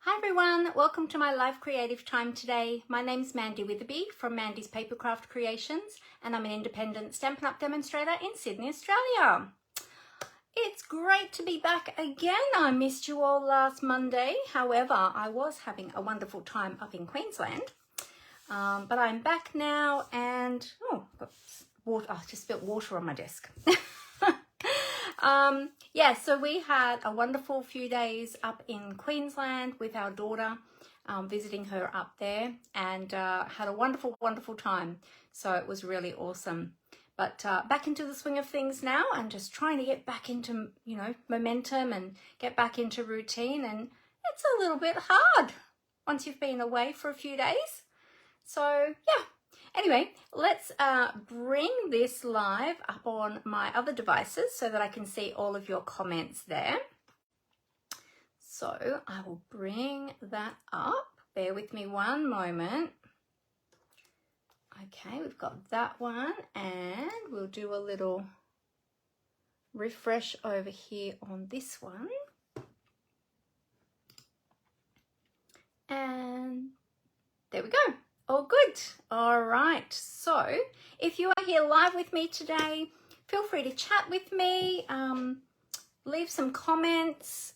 Hi everyone, welcome to my live creative time today. My name's Mandy Witherby from Mandy's Papercraft Creations, and I'm an independent Stampin' Up! Demonstrator in Sydney, Australia. It's great to be back again. I missed you all last Monday. However, I was having a wonderful time up in Queensland. But I'm back now and, got water. I just spilled water on my desk. Yeah, so we had a wonderful few days up in Queensland with our daughter, visiting her up there, and had a wonderful time. So it was really awesome. But back into the swing of things now, and just trying to get back into, momentum and get back into routine. And it's a little bit hard once you've been away for a few days. So yeah. Anyway, let's bring this live up on my other devices so that I can see all of your comments there. So I will bring that up. Bear with me one moment. Okay, we've got that one, and we'll do a little refresh over here on this one. And there we go. All good. All right. So if you are here live with me today, feel free to chat with me, leave some comments.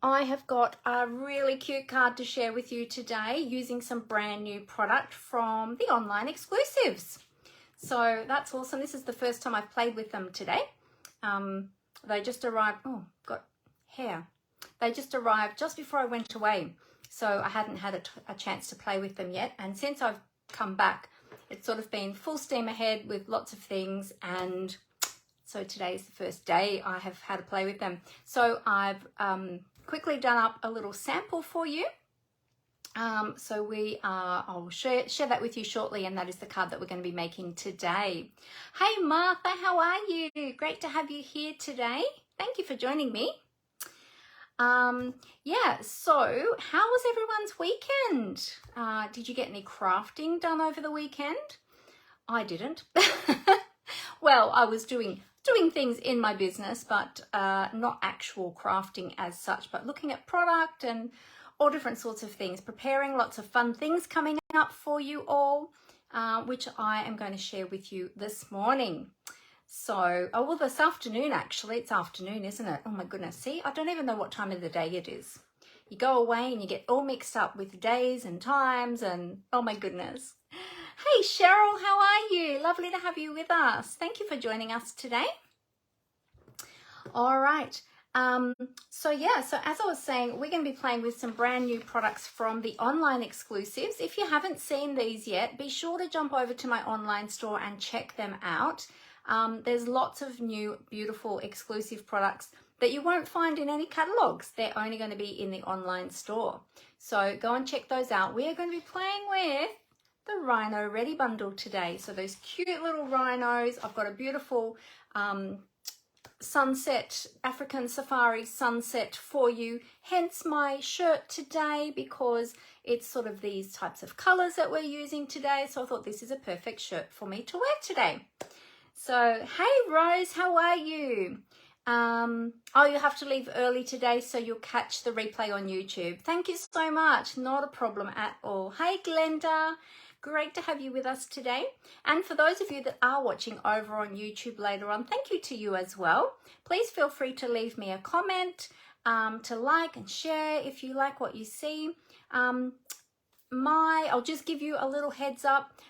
I have got a really cute card to share with you today using some brand new product from the online exclusives. So that's awesome. This is the first time I've played with them today. They just arrived. Oh, got hair. They just arrived just before I went away. So I hadn't had a chance to play with them yet. And since I've come back, it's sort of been full steam ahead with lots of things. And so today is the first day I have had to play with them. So I've quickly done up a little sample for you. So I'll share that with you shortly. And that is the card that we're going to be making today. Hey, Martha, how are you? Great to have you here today. Thank you for joining me. Yeah, so how was everyone's weekend? Did you get any crafting done over the weekend? I didn't. Well, I was doing things in my business, but not actual crafting as such, but looking at product and all different sorts of things, preparing lots of fun things coming up for you all, which I am going to share with you this morning. So, well, this afternoon, actually, it's afternoon, isn't it? Oh my goodness. See, I don't even know what time of the day it is. You go away and you get all mixed up with days and times and oh my goodness. Hey, Cheryl, how are you? Lovely to have you with us. Thank you for joining us today. All right. So as I was saying, we're going to be playing with some brand new products from the online exclusives. If you haven't seen these yet, be sure to jump over to my online store and check them out. There's lots of new, beautiful, exclusive products that you won't find in any catalogs. They're only going to be in the online store. So go and check those out. We are going to be playing with the Rhino Ready bundle today. So those cute little rhinos. I've got a beautiful sunset, African safari sunset for you. Hence my shirt today, because it's sort of these types of colors that we're using today. So I thought this is a perfect shirt for me to wear today. So, hey Rose, how are you? Oh, you have to leave early today, so you'll catch the replay on YouTube. Thank you so much. Not a problem at all. Hey Glenda, great to have you with us today. And for those of you that are watching over on YouTube later on, thank you to you as well. Please feel free to leave me a comment, to like and share if you like what you see. I'll just give you a little heads up.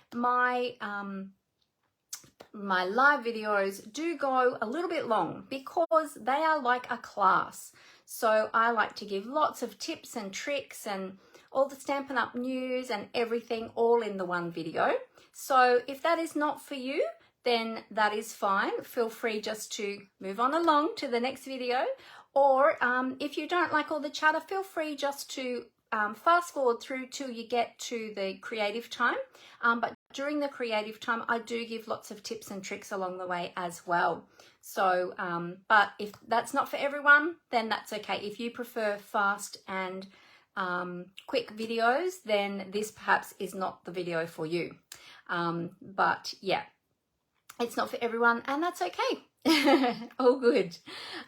My live videos do go a little bit long because they are like a class. So I like to give lots of tips and tricks and all the Stampin' Up! News and everything all in the one video. So if that is not for you, then that is fine. Feel free just to move on along to the next video. Or if you don't like all the chatter, feel free just to fast forward through till you get to the creative time. But during the creative time, I do give lots of tips and tricks along the way as well. So, but if that's not for everyone, then that's okay. If you prefer fast and quick videos, then this perhaps is not the video for you. But yeah, it's not for everyone, and that's okay. All good.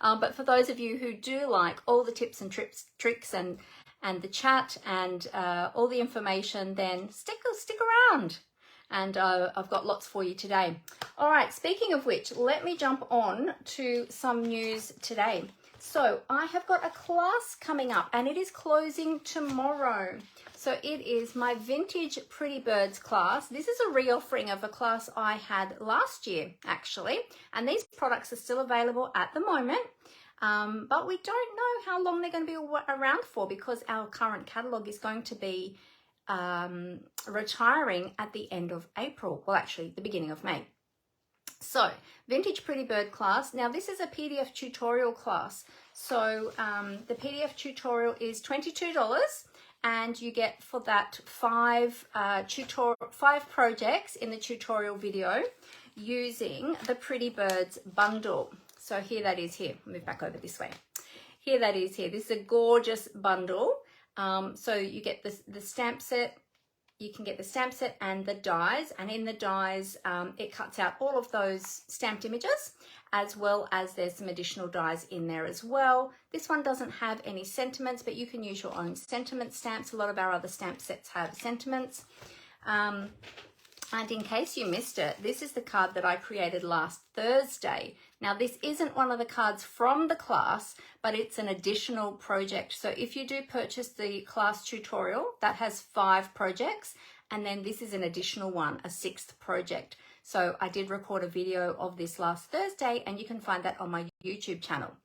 But for those of you who do like all the tips and tricks and and the chat and all the information, then stick around. And I've got lots for you today. All right, speaking of which, let me jump on to some news today. So I have got a class coming up and it is closing tomorrow. So it is my Vintage Pretty Birds class. This is a re-offering of a class I had last year, actually. And these products are still available at the moment. But we don't know how long they're going to be around for, because our current catalogue is going to be retiring at the end of April. Well, actually, the beginning of May. So, Vintage Pretty Bird class. Now, this is a PDF tutorial class. So, the PDF tutorial is $22, and you get for that five projects in the tutorial video using the Pretty Birds bundle. So here that is here. Move back over this way. Here that is here. This is a gorgeous bundle. So you get the stamp set. You can get the stamp set and the dies. And in the dies, it cuts out all of those stamped images, as well as there's some additional dies in there as well. This one doesn't have any sentiments, but you can use your own sentiment stamps. A lot of our other stamp sets have sentiments. And in case you missed it, this is the card that I created last Thursday. Now, this isn't one of the cards from the class, but it's an additional project. So if you do purchase the class tutorial, that has 5 projects, and then this is an additional one, a 6th project. So I did record a video of this last Thursday, and you can find that on my YouTube channel.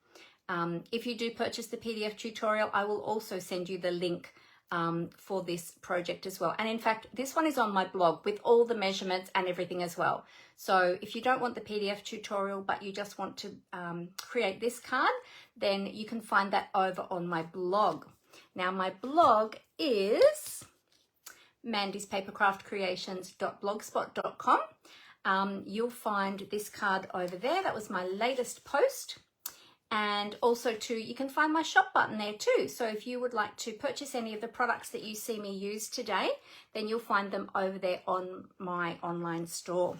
If you do purchase the PDF tutorial, I will also send you the link for this project as well. And in fact, this one is on my blog with all the measurements and everything as well. So if you don't want the PDF tutorial, but you just want to create this card, then you can find that over on my blog. Now, my blog is mandyspapercraftcreations.blogspot.com. You'll find this card over there. That was my latest post. And also too, you can find my shop button there too. So if you would like to purchase any of the products that you see me use today, then you'll find them over there on my online store.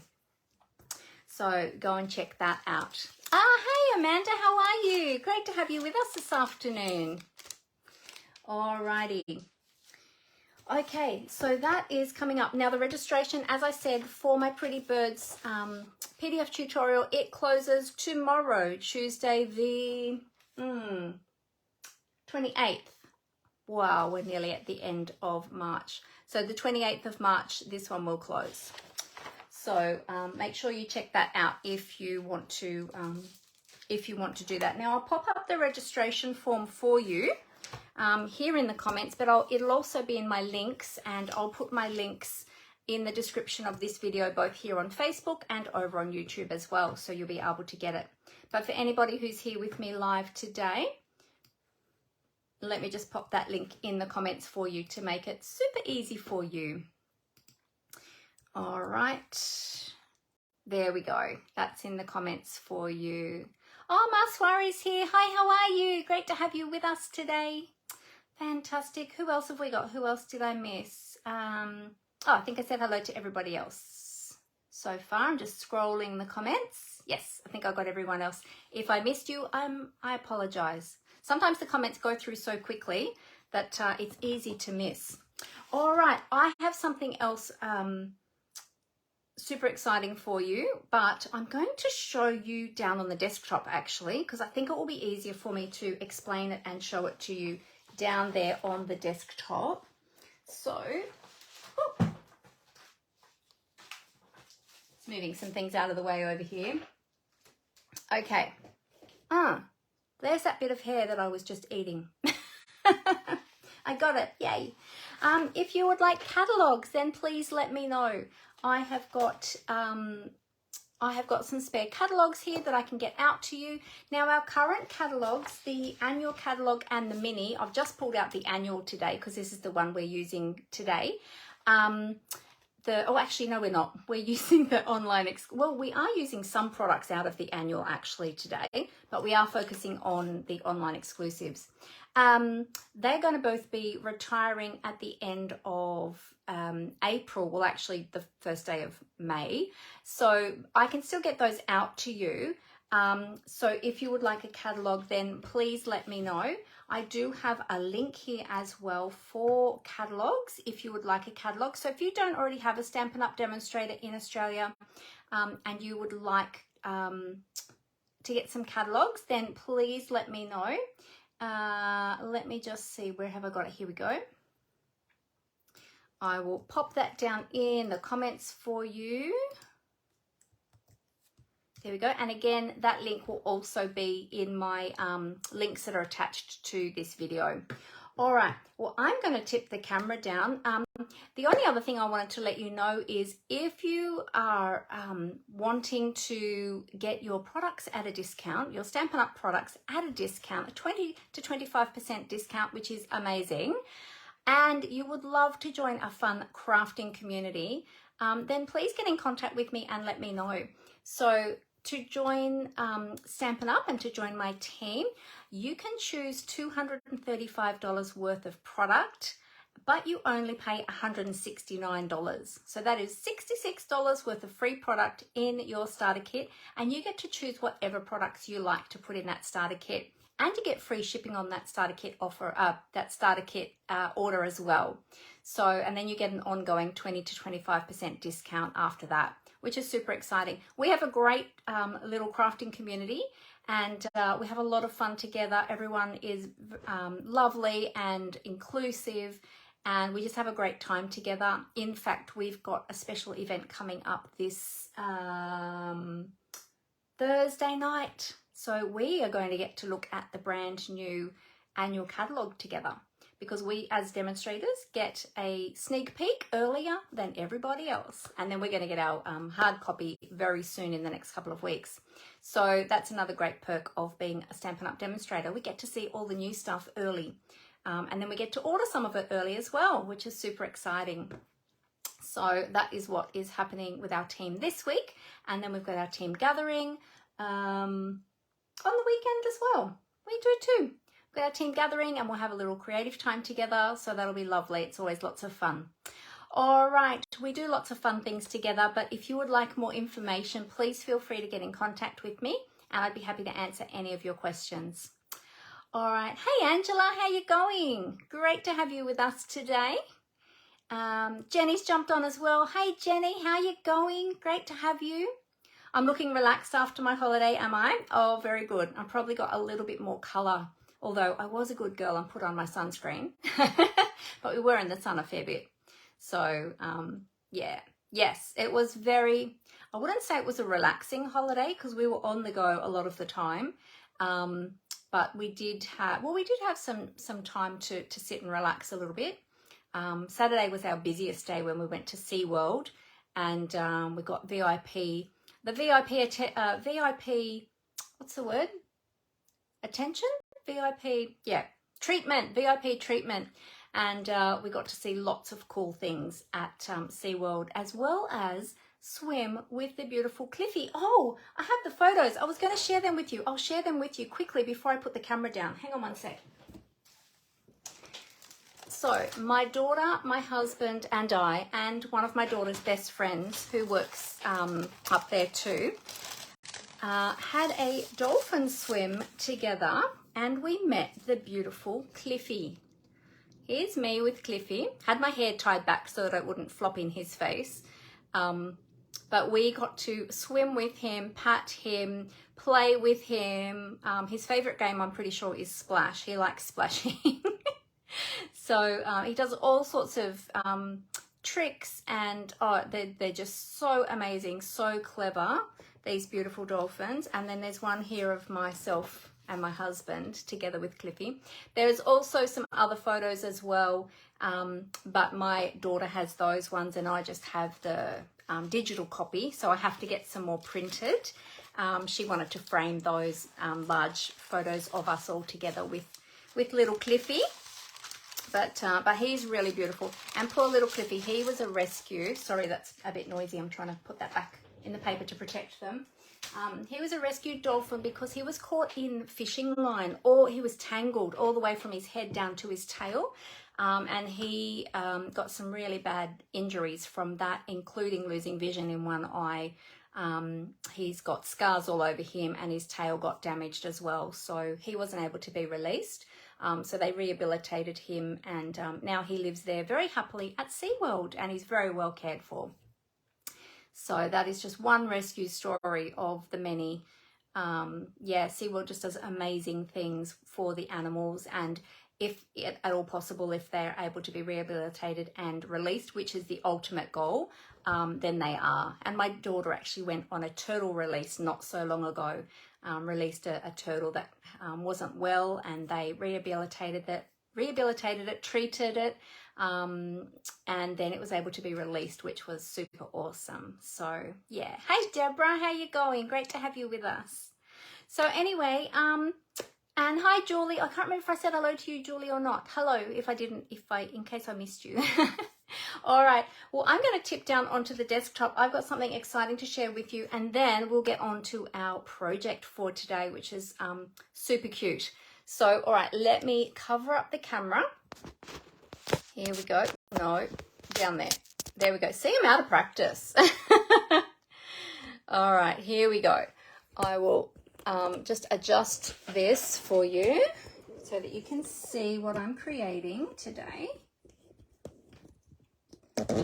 So go and check that out. Hey Amanda, how are you? Great to have you with us this afternoon. Alrighty. Okay, so that is coming up. Now the registration, as I said, for my Pretty Birds PDF tutorial, it closes tomorrow, Tuesday the 28th. Wow, we're nearly at the end of March. So the 28th of March, this one will close. So make sure you check that out if you want to do that. Now I'll pop up the registration form for you here in the comments, but it'll also be in my links, and I'll put my links in the description of this video, both here on Facebook and over on YouTube as well, so you'll be able to get it. But for anybody who's here with me live today, let me just pop that link in the comments for you to make it super easy for you. All right, there we go. That's in the comments for you. Oh, Maswari's here. Hi, how are you? Great to have you with us today. Fantastic. Who else have we got? Who else did I miss? Oh, I think I said hello to everybody else so far. I'm just scrolling the comments. Yes, I think I got everyone else. If I missed you, I apologize. Sometimes the comments go through so quickly that it's easy to miss. All right, I have something else super exciting for you, but I'm going to show you down on the desktop actually, because I think it will be easier for me to explain it and show it to you down there on the desktop. So, it's moving some things out of the way over here. Okay. There's that bit of hair that I was just eating. I got it. Yay. If you would like catalogs, then please let me know. I have got some spare catalogs here that I can get out to you. Now our current catalogs, the annual catalog and the mini, I've just pulled out the annual today because this is the one we're using today. Actually, no, we're not. We're using the online, well, we are using some products out of the annual actually today, but we are focusing on the online exclusives. They're going to both be retiring at the end of April, well, actually the first day of May. So I can still get those out to you. So if you would like a catalogue, then please let me know. I do have a link here as well for catalogs if you would like a catalog. So if you don't already have a Stampin' Up! Demonstrator in Australia and you would like to get some catalogs, then please let me know. Let me just see, where have I got it? Here we go. I will pop that down in the comments for you. There we go. And again, that link will also be in my links that are attached to this video. All right, well, I'm going to tip the camera down. The only other thing I wanted to let you know is if you are wanting to get your products at a discount, your Stampin' Up! Products at a discount, a 20 to 25% discount, which is amazing, and you would love to join a fun crafting community, then please get in contact with me and let me know. So to join Stampin' Up! And to join my team, you can choose $235 worth of product, but you only pay $169. So that is $66 worth of free product in your starter kit, and you get to choose whatever products you like to put in that starter kit. And you get free shipping on that starter kit offer, order as well. So, and then you get an ongoing 20 to 25% discount after that, which is super exciting. We have a great little crafting community, and we have a lot of fun together. Everyone is lovely and inclusive, and we just have a great time together. In fact, we've got a special event coming up this Thursday night. So we are going to get to look at the brand new annual catalogue together, because we as demonstrators get a sneak peek earlier than everybody else. And then we're going to get our hard copy very soon in the next couple of weeks. So that's another great perk of being a Stampin' Up! Demonstrator. We get to see all the new stuff early. And then we get to order some of it early as well, which is super exciting. So that is what is happening with our team this week. And then we've got our team gathering on the weekend as well. We do too. We've got our team gathering and we'll have a little creative time together. So that'll be lovely. It's always lots of fun. All right, we do lots of fun things together, but if you would like more information, please feel free to get in contact with me and I'd be happy to answer any of your questions. All right. Hey, Angela, how you going? Great to have you with us today. Jenny's jumped on as well. Hey, Jenny, how you going? Great to have you. I'm looking relaxed after my holiday, am I? Oh, very good. I've probably got a little bit more colour, although I was a good girl and put on my sunscreen. But we were in the sun a fair bit. So, yeah. Yes, it was very, I wouldn't say it was a relaxing holiday because we were on the go a lot of the time. But we did have some time to sit and relax a little bit. Saturday was our busiest day when we went to SeaWorld, and we got VIP, what's the word? Attention? VIP, yeah, treatment, VIP treatment. And we got to see lots of cool things at SeaWorld, as well as swim with the beautiful Cliffy. Oh, I have the photos. I was going to share them with you. I'll share them with you quickly before I put the camera down. Hang on one sec. So my daughter, my husband and I, and one of my daughter's best friends who works up there too, had a dolphin swim together, and we met the beautiful Cliffy. Here's me with Cliffy. Had my hair tied back so that it wouldn't flop in his face. But we got to swim with him, pat him, play with him. His favourite game, I'm pretty sure, is Splash. He likes splashing. So he does all sorts of tricks, and they're just so amazing, so clever, these beautiful dolphins. And then there's one here of myself and my husband together with Cliffy. There's also some other photos as well, but my daughter has those ones and I just have the digital copy, so I have to get some more printed. She wanted to frame those large photos of us all together with little Cliffy. But he's really beautiful. And poor little Cliffy, he was a rescue. Sorry, that's a bit noisy. I'm trying to put that back in the paper to protect them. He was a rescued dolphin because he was caught in fishing line, or he was tangled all the way from his head down to his tail. And he got some really bad injuries from that, including losing vision in one eye. He's got scars all over him and his tail got damaged as well. So he wasn't able to be released. So they rehabilitated him, and now he lives there very happily at SeaWorld, and he's very well cared for. So that is just one rescue story of the many. Yeah, SeaWorld just does amazing things for the animals, and if at all possible, if they're able to be rehabilitated and released, which is the ultimate goal, then they are. And my daughter actually went on a turtle release not so long ago, released a turtle that wasn't well, and they rehabilitated it, treated it, and then it was able to be released, which was super awesome. So yeah. Hey Deborah, how you going? Great to have you with us. So anyway, and hi Julie. I can't remember if I said hello to you, Julie, or not. Hello, if I didn't, in case I missed you. All right, well, I'm going to tip down onto the desktop. I've got something exciting to share with you, and then we'll get on to our project for today, which is super cute. So, all right, let me cover up the camera. Here we go. No, down there. There we go. See, I'm out of practice. All right, here we go. I will just adjust this for you so that you can see what I'm creating today.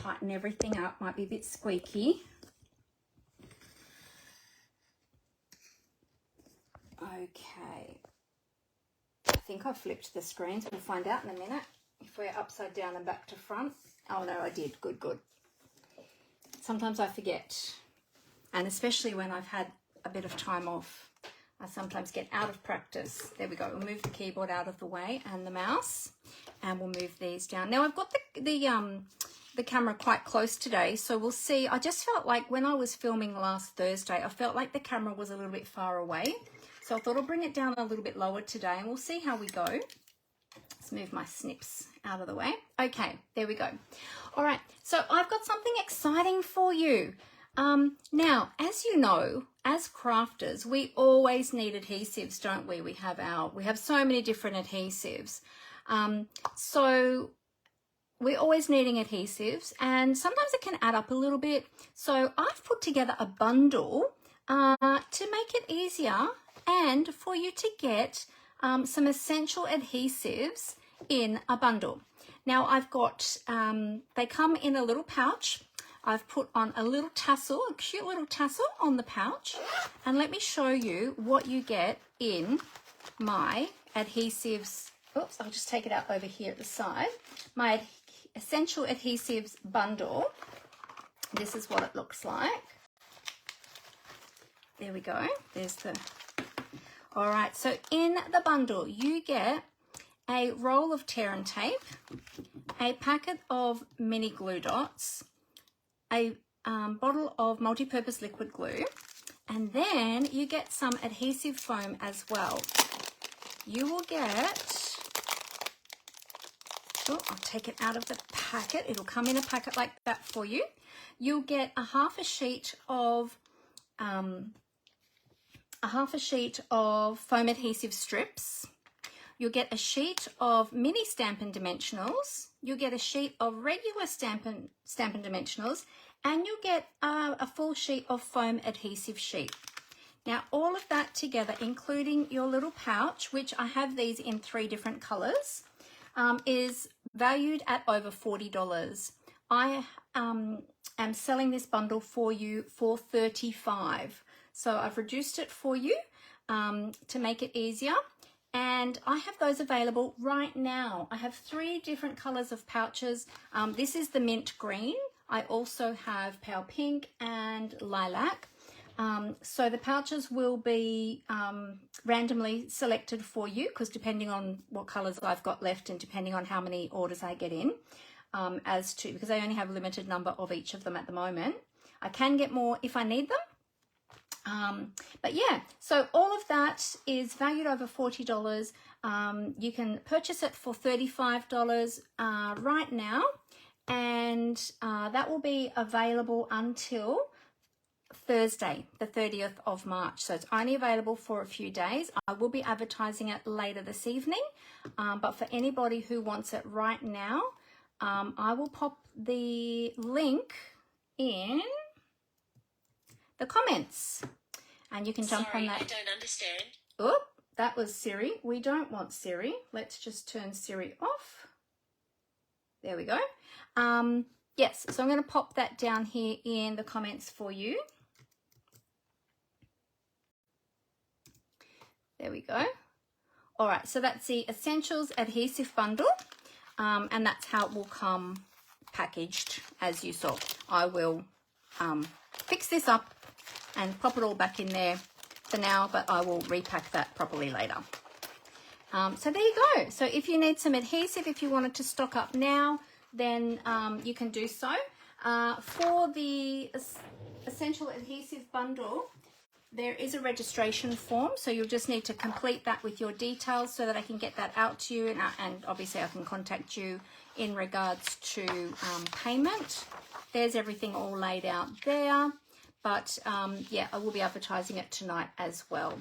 Tighten everything up, might be a bit squeaky. Okay, I think I flipped the screens. We'll find out in a minute if we're upside down and back to front. Oh no, I did. Good. Sometimes I forget, and especially when I've had a bit of time off, I sometimes get out of practice. There we go. We'll move the keyboard out of the way and the mouse, and we'll move these down. Now I've got the camera quite close today, so we'll see. I just felt like when I was filming last Thursday, I felt like the camera was a little bit far away, so I thought I'll bring it down a little bit lower today, and we'll see how we go. Let's move my snips out of the way. Okay, there we go. All right, so I've got something exciting for you. Now, as you know, as crafters, we always need adhesives, don't we? We have so many different adhesives. So we're always needing adhesives, and sometimes it can add up a little bit. So I've put together a bundle to make it easier and for you to get some essential adhesives in a bundle. Now I've got, they come in a little pouch. I've put on a little tassel, a cute little tassel on the pouch, and let me show you what you get in my adhesives. Oops, I'll just take it out over here at the side. My essential adhesives bundle. This is what it looks like. There we go. There's the... All right, so in the bundle, you get a roll of tear and tape, a packet of mini glue dots, a bottle of multi-purpose liquid glue, and then you get some adhesive foam as well. You will get, oh, I'll take it out of the packet. It'll come in a packet like that for you. You'll get a half a sheet of foam adhesive strips. You'll get a sheet of mini Stampin Dimensionals. You'll get a sheet of regular Stampin Dimensionals, and you'll get a full sheet of foam adhesive sheet. Now, all of that together, including your little pouch, which I have these in 3 different colors, is valued at over $40. I am selling this bundle for you for $35. So I've reduced it for you to make it easier. And I have those available right now. I have 3 different colors of pouches. This is the mint green. I also have pale pink and lilac. So the pouches will be randomly selected for you, because depending on what colors I've got left and depending on how many orders I get in, because I only have a limited number of each of them at the moment. I can get more if I need them. But yeah, so all of that is valued over $40. You can purchase it for $35 right now, and that will be available until Thursday, the 30th of March. So it's only available for a few days. I will be advertising it later this evening, but for anybody who wants it right now, I will pop the link in the comments, and you can jump on that. I don't understand. Oop, that was Siri. We don't want Siri. Let's just turn Siri off. There we go. Yes, so I'm going to pop that down here in the comments for you. There we go. All right, so that's the Essentials Adhesive Bundle, and that's how it will come packaged as you saw. I will fix this up and pop it all back in there for now, but I will repack that properly later. So there you go. So if you need some adhesive, if you wanted to stock up now, then you can do so. For the Essential Adhesive Bundle, there is a registration form, so you'll just need to complete that with your details so that I can get that out to you, and obviously I can contact you in regards to payment. There's everything all laid out there, but yeah, I will be advertising it tonight as well.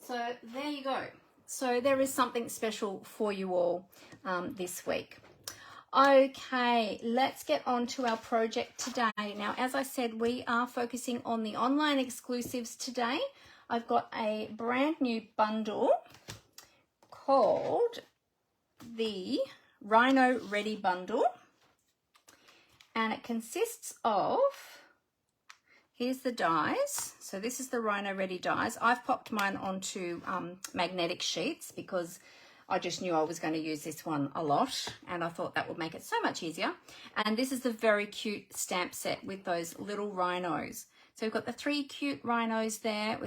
So there you go. So there is something special for you all this week. Okay, let's get on to our project today. Now, as I said, we are focusing on the online exclusives today. I've got a brand new bundle called the Rhino Ready Bundle, and it consists of, here's the dies. So this is the Rhino Ready dies. I've popped mine onto magnetic sheets because I just knew I was going to use this one a lot, and I thought that would make it so much easier. And this is the very cute stamp set with those little rhinos. So we've got the 3 cute rhinos there.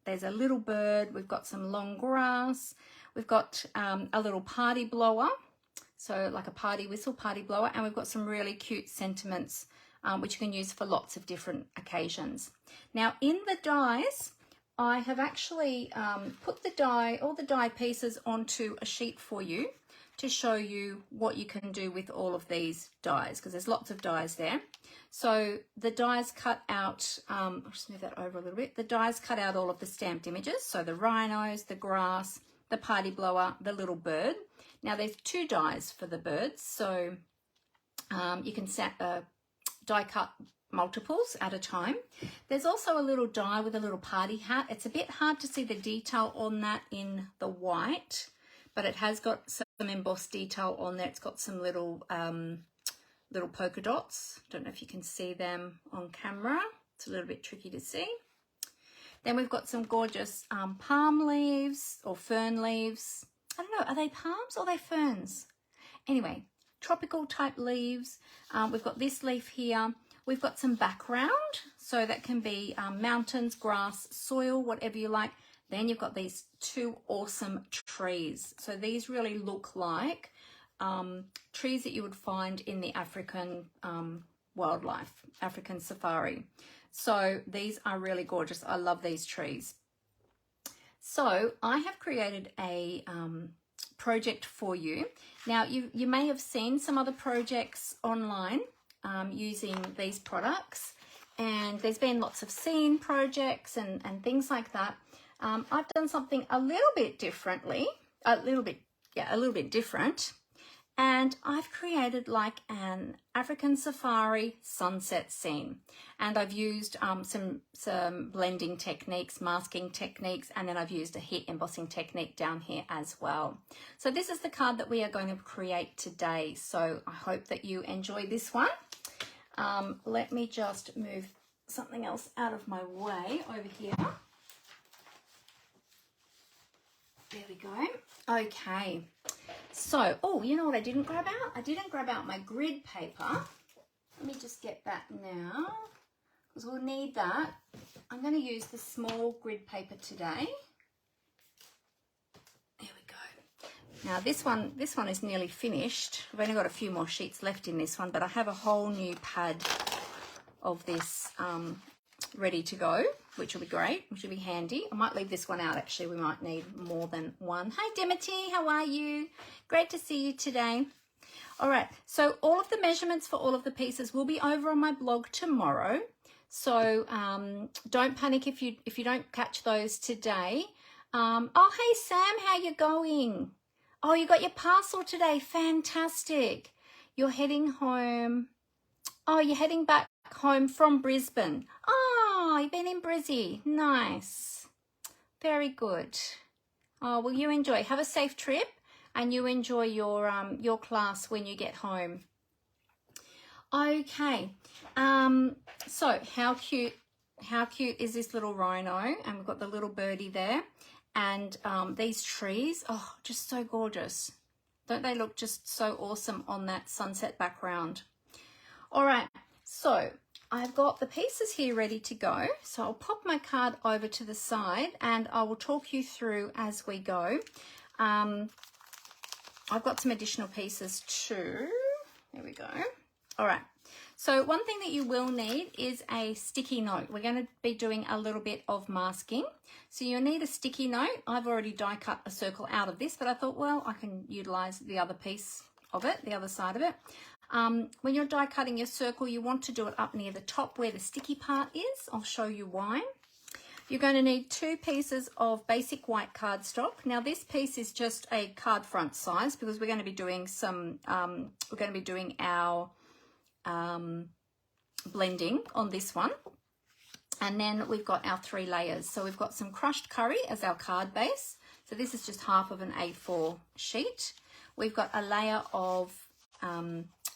There's a little bird. We've got some long grass. We've got a little party blower, so like a party whistle, party blower. And we've got some really cute sentiments, which you can use for lots of different occasions. Now, in the dies, I have actually put all the die pieces onto a sheet for you to show you what you can do with all of these dies, because there's lots of dies there. So the dies cut out, I'll just move that over a little bit. The dies cut out all of the stamped images. So the rhinos, the grass, the party blower, the little bird. Now there's 2 dies for the birds. So you can die cut multiples at a time. There's also a little die with a little party hat. It's a bit hard to see the detail on that in the white, but it has got some embossed detail on there. It's got some little polka dots. Don't know if you can see them on camera. It's a little bit tricky to see. Then we've got some gorgeous palm leaves or fern leaves. I don't know, are they palms or are they ferns? Anyway, tropical type leaves. We've got this leaf here. We've got some background, so that can be mountains, grass, soil, whatever you like. Then you've got these 2 awesome trees. So these really look like trees that you would find in the African wildlife, African safari. So these are really gorgeous. I love these trees. So I have created a project for you. Now, you may have seen some other projects online using these products, and there's been lots of scene projects and things like that. I've done something a little bit differently, a little bit different, and I've created like an African safari sunset scene, and I've used some blending techniques, masking techniques, and then I've used a heat embossing technique down here as well. So this is the card that we are going to create today, so I hope that you enjoy this one. Let me just move something else out of my way over here. There we go. Okay. So, oh, you know what I didn't grab out? I didn't grab out my grid paper. Let me just get that now, because we'll need that. I'm going to use the small grid paper today. There we go. Now this one is nearly finished. I've only got a few more sheets left in this one, but I have a whole new pad of this ready to go, which will be great, which will be handy. I might leave this one out actually. We might need more than one. Hi Dimity, how are you? Great to see you today. All right, so all of the measurements for all of the pieces will be over on my blog tomorrow. So don't panic if you don't catch those today. Oh, hey Sam, how you going? Oh, you got your parcel today. Fantastic. You're heading home. Oh, you're heading back home from Brisbane. Oh, you've been in Brizzy. Nice. Very good. Oh, well, you enjoy. Have a safe trip, and you enjoy your class when you get home. Okay. So how cute is this little rhino? And we've got the little birdie there, and these trees. Oh, just so gorgeous. Don't they look just so awesome on that sunset background? All right, so I've got the pieces here ready to go. So I'll pop my card over to the side and I will talk you through as we go. I've got some additional pieces too. There we go. All right. So one thing that you will need is a sticky note. We're going to be doing a little bit of masking. So you'll need a sticky note. I've already die cut a circle out of this, but I thought, well, I can utilize the other piece of it, the other side of it. When you're die cutting your circle, you want to do it up near the top where the sticky part is. I'll show you why. You're going to need 2 pieces of basic white cardstock. Now this piece is just a card front size because we're going to be doing some, we're going to be doing our blending on this one. And then we've got our 3 layers. So we've got some crushed curry as our card base. So this is just half of an A4 sheet. We've got a layer of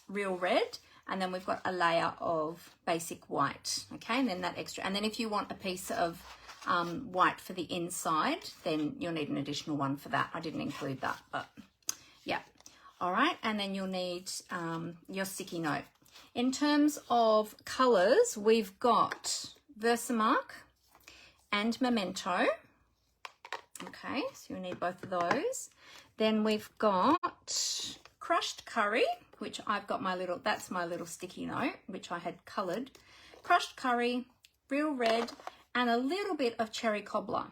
real red, and then we've got a layer of basic white. Okay, and then that extra. And then if you want a piece of white for the inside, then you'll need an additional one for that. I didn't include that, but yeah. All right, and then you'll need your sticky note. In terms of colours, we've got Versamark and Memento. Okay, so you'll need both of those. Then we've got crushed curry, which I've got my little, that's my little sticky note, which I had coloured. Crushed curry, real red, and a little bit of cherry cobbler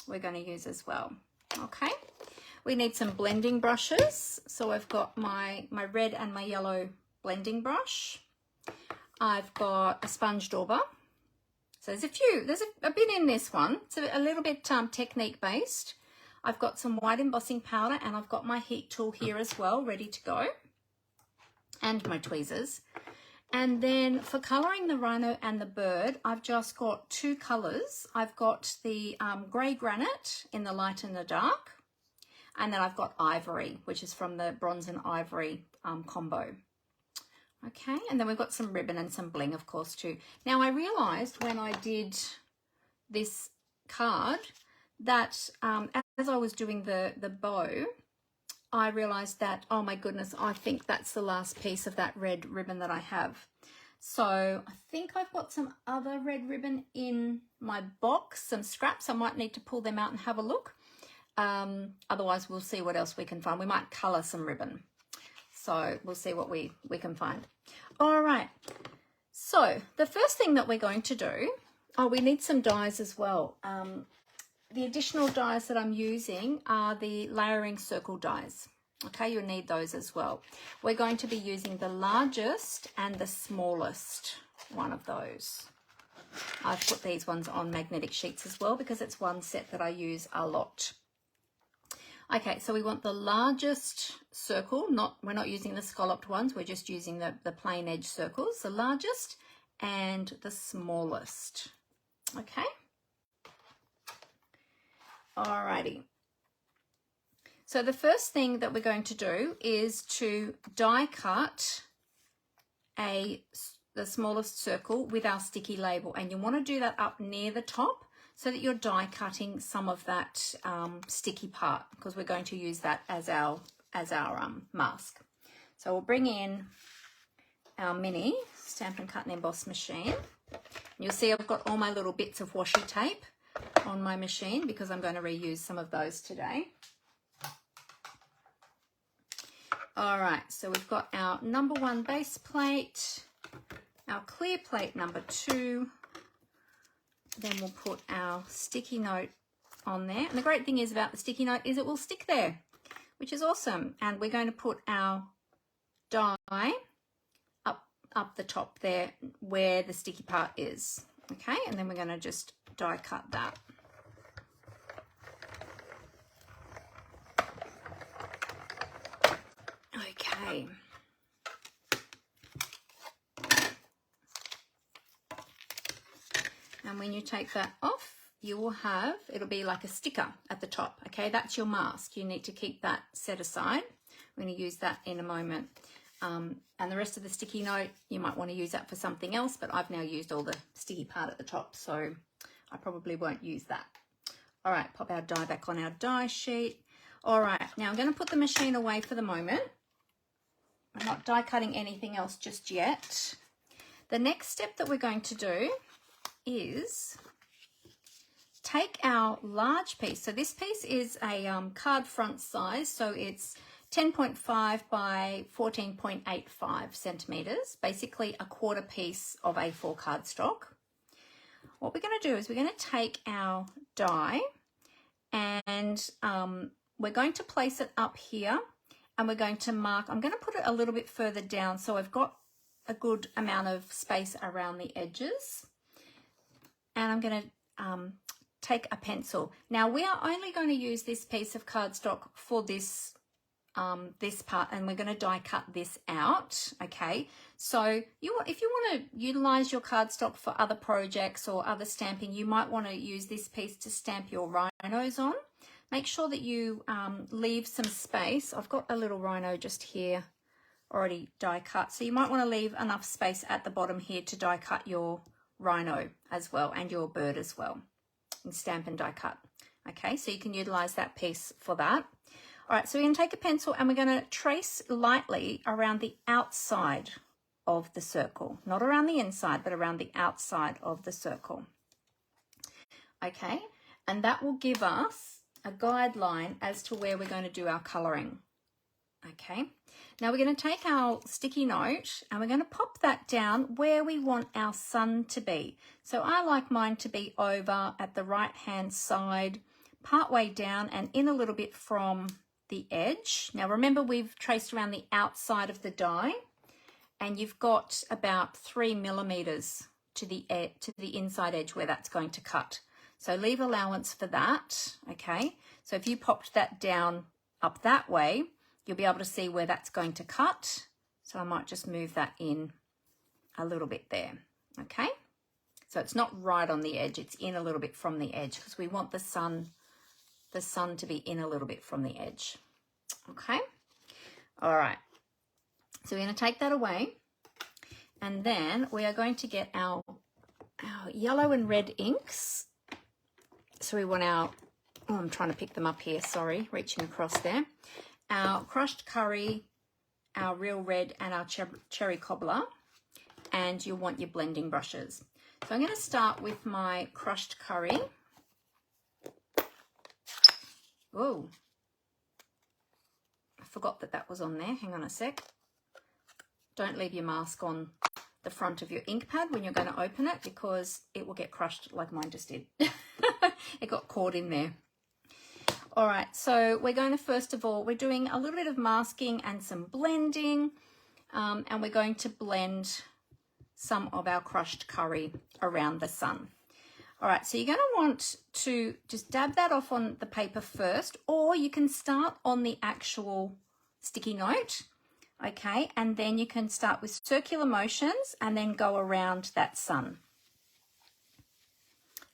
we're going to use as well. Okay, we need some blending brushes. So I've got my red and my yellow blending brush. I've got a sponge dauber. So there's a bit in this one. It's a little bit technique based. I've got some white embossing powder, and I've got my heat tool here as well, ready to go, and my tweezers. And then for colouring the rhino and the bird, I've just got 2 colours. I've got the grey granite in the light and the dark, and then I've got ivory, which is from the bronze and ivory combo. Okay, and then we've got some ribbon and some bling, of course, too. Now, I realised when I did this card that as I was doing the bow, I realised that, oh my goodness, I think that's the last piece of that red ribbon that I have. So I think I've got some other red ribbon in my box, some scraps. I might need to pull them out and have a look. Otherwise, we'll see what else we can find. We might colour some ribbon. So we'll see what we can find. All right. So the first thing that we're going to do, we need some dies as well. The additional dies that I'm using are the layering circle dies. Okay, you'll need those as well. We're going to be using the largest and the smallest one of those. I've put these ones on magnetic sheets as well because it's one set that I use a lot. Okay, so we want the largest circle, we're not using the scalloped ones, we're just using the plain edge circles, the largest and the smallest. Okay. Alrighty. So the first thing that we're going to do is to die cut the smallest circle with our sticky label, and you want to do that up near the top so that you're die cutting some of that sticky part, because we're going to use that as our mask. So we'll bring in our mini Stampin' Cut and Emboss machine. You'll see I've got all my little bits of washi tape on my machine because I'm going to reuse some of those today. All right, so we've got our number 1 base plate, our clear plate number 2, then we'll put our sticky note on there. And the great thing is about the sticky note is it will stick there, which is awesome. And we're going to put our die up the top there where the sticky part is. Okay, and then we're going to just die cut that. Okay. And when you take that off, you will have, it'll be like a sticker at the top, okay? That's your mask. You need to keep that set aside. We're going to use that in a moment. And the rest of the sticky note, you might want to use that for something else, but I've now used all the sticky part at the top, so I probably won't use that. All right, pop our die back on our die sheet. All right, now I'm going to put the machine away for the moment. I'm not die cutting anything else just yet. The next step that we're going to do is take our large piece. So this piece is a card front size, so it's 10.5 by 14.85 centimeters, basically a quarter piece of A4 cardstock. What we're going to do is we're going to take our die and we're going to place it up here, and we're going to mark, I'm going to put it a little bit further down so I've got a good amount of space around the edges, and I'm going to take a pencil. Now we are only going to use this piece of cardstock for this this part, and we're going to die cut this out. Okay, so if you want to utilize your cardstock for other projects or other stamping, you might want to use this piece to stamp your rhinos on. Make sure that you leave some space. I've got a little rhino just here already die cut, so you might want to leave enough space at the bottom here to die cut your rhino as well, and your bird as well, and stamp and die cut. Okay, so you can utilize that piece for that. All right, so we're going to take a pencil and we're going to trace lightly around the outside of the circle, not around the inside, but around the outside of the circle. Okay, and that will give us a guideline as to where we're going to do our colouring. Okay, now we're going to take our sticky note and we're going to pop that down where we want our sun to be. So I like mine to be over at the right hand side, part way down and in a little bit from the edge. Now remember, we've traced around the outside of the die, and you've got about 3 millimeters to the inside edge where that's going to cut. So leave allowance for that. Okay, so if you popped that down up that way, you'll be able to see where that's going to cut. So I might just move that in a little bit there. Okay, so it's not right on the edge, it's in a little bit from the edge, because we want the sun to be in a little bit from the edge. Okay, all right, so we're going to take that away, and then we are going to get our yellow and red inks. So we want our, oh, I'm trying to pick them up here, sorry, reaching across there. Our crushed curry, our real red, and our cherry cobbler, and you'll want your blending brushes. So I'm going to start with my crushed curry. Whoa, I forgot that was on there. Hang on a sec. Don't leave your mask on the front of your ink pad when you're going to open it, because it will get crushed like mine just did. It got caught in there. All right, so we're going to, first of all, we're doing a little bit of masking and some blending, and we're going to blend some of our crushed curry around the sun. All right, so you're going to want to just dab that off on the paper first, or you can start on the actual sticky note, okay, and then you can start with circular motions and then go around that sun,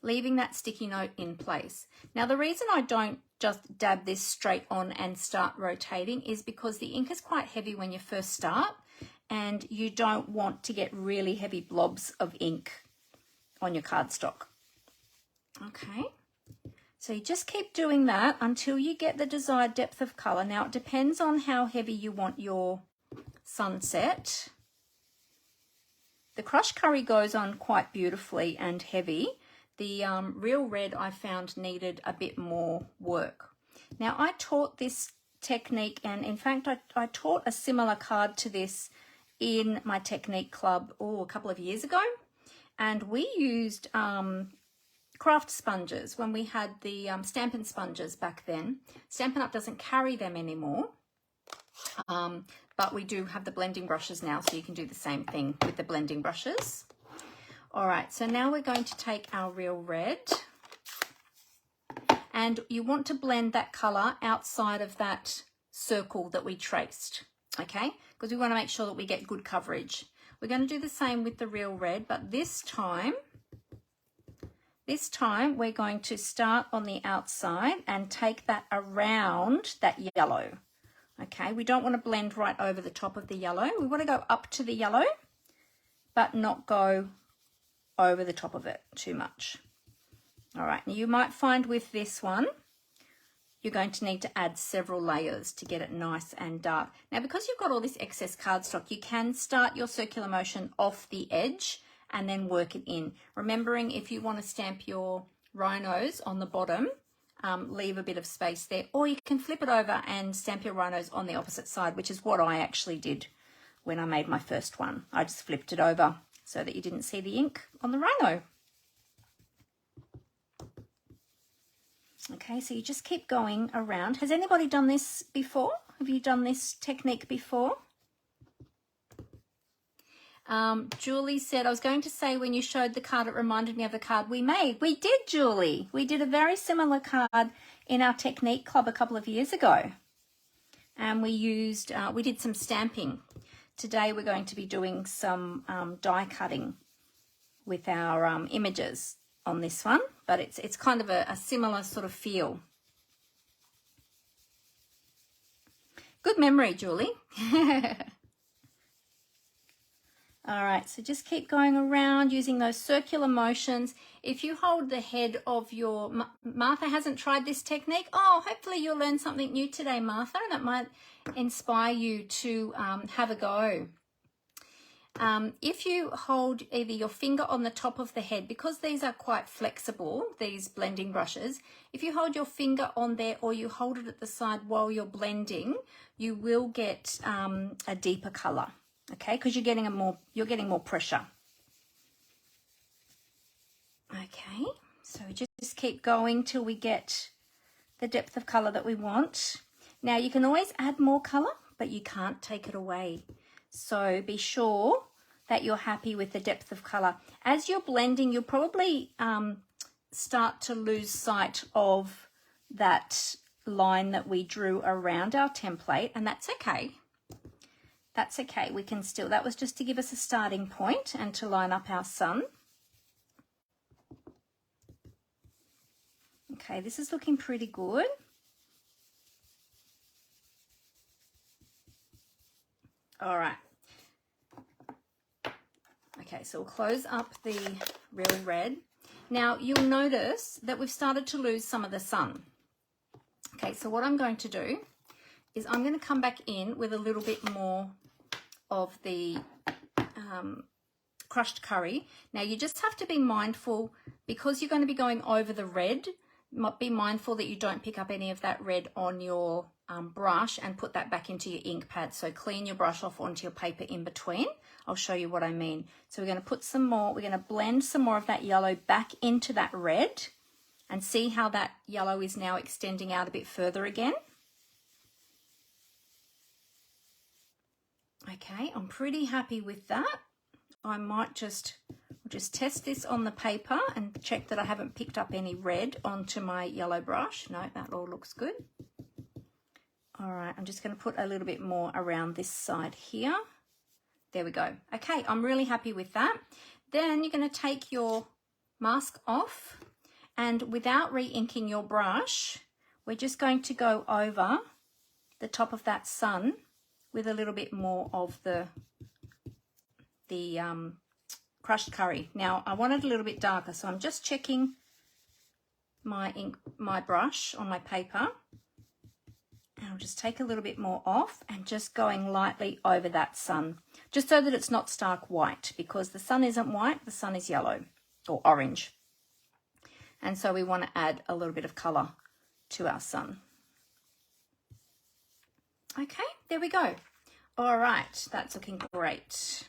leaving that sticky note in place. Now, the reason I don't just dab this straight on and start rotating is because the ink is quite heavy when you first start, and you don't want to get really heavy blobs of ink on your cardstock. Okay, so you just keep doing that until you get the desired depth of colour. Now, it depends on how heavy you want your sunset. The crushed curry goes on quite beautifully and heavy. The real red I found needed a bit more work. Now, I taught this technique, and in fact I taught a similar card to this in my technique club a couple of years ago, and we used craft sponges when we had the Stampin' sponges back then. Stampin' Up! Doesn't carry them anymore, but we do have the blending brushes now, so you can do the same thing with the blending brushes. All right, so now we're going to take our real red, and you want to blend that colour outside of that circle that we traced, okay? Because we want to make sure that we get good coverage. We're going to do the same with the real red, but this time This time we're going to start on the outside and take that around that yellow. Okay, we don't want to blend right over the top of the yellow. We want to go up to the yellow, but not go over the top of it too much. All right, now you might find with this one, you're going to need to add several layers to get it nice and dark. Now, because you've got all this excess cardstock, you can start your circular motion off the edge and then work it in. Remembering, if you want to stamp your rhinos on the bottom, leave a bit of space there, or you can flip it over and stamp your rhinos on the opposite side, which is what I actually did when I made my first one. I just flipped it over so that you didn't see the ink on the rhino. Okay, so you just keep going around. Has anybody done this before? Have you done this technique before? Julie said, I was going to say when you showed the card, it reminded me of the card we made. We did, Julie. We did a very similar card in our technique club a couple of years ago. And we used, we did some stamping. Today we're going to be doing some die cutting with our images on this one, but it's kind of a similar sort of feel. Good memory, Julie. All right, so just keep going around using those circular motions. If you hold the head of your... Martha hasn't tried this technique. Oh, hopefully you'll learn something new today, Martha, and it might inspire you to have a go. If you hold either your finger on the top of the head, because these are quite flexible, these blending brushes, if you hold your finger on there or you hold it at the side while you're blending, you will get a deeper color. Okay, because you're getting more pressure. Okay, so just keep going till we get the depth of color that we want. Now you can always add more color, but you can't take it away. So be sure that you're happy with the depth of color. As you're blending, you'll probably start to lose sight of that line that we drew around our template, and that's okay. That's okay, we can still, that was just to give us a starting point and to line up our sun. Okay, this is looking pretty good. All right. Okay, so we'll close up the real red. Now you'll notice that we've started to lose some of the sun. Okay, so what I'm going to do is I'm going to come back in with a little bit more of the crushed curry. Now you just have to be mindful, because you're going to be going over the red, be mindful that you don't pick up any of that red on your brush and put that back into your ink pad. So clean your brush off onto your paper in between. I'll show you what I mean. So we're going to put some more, we're going to blend some more of that yellow back into that red and see how that yellow is now extending out a bit further again. Okay, I'm pretty happy with that. I might just test this on the paper and check that I haven't picked up any red onto my yellow brush. No, that all looks good. All right, I'm just going to put a little bit more around this side here. There we go. Okay, I'm really happy with that. Then you're going to take your mask off, and without re-inking your brush, we're just going to go over the top of that sun with a little bit more of the crushed curry. Now I want it a little bit darker, so I'm just checking my brush on my paper, and I'll just take a little bit more off and just going lightly over that sun, just so that it's not stark white, because the sun isn't white, the sun is yellow or orange, and so we want to add a little bit of color to our sun. Okay, there we go. All right, that's looking great.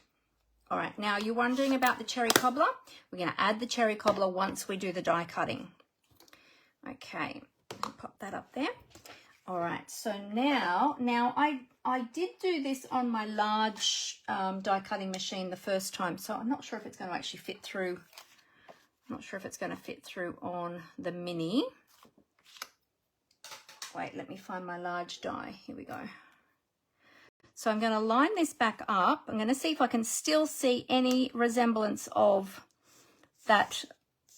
All right, now you're wondering about the cherry cobbler. We're going to add the cherry cobbler once we do the die cutting. Okay, I'll pop that up there. All right, so now I did do this on my large die cutting machine the first time, so I'm not sure if it's going to actually fit through. I'm not sure if it's going to fit through on the mini. Wait, let me find my large die. Here we go. So I'm going to line this back up. I'm going to see if I can still see any resemblance of that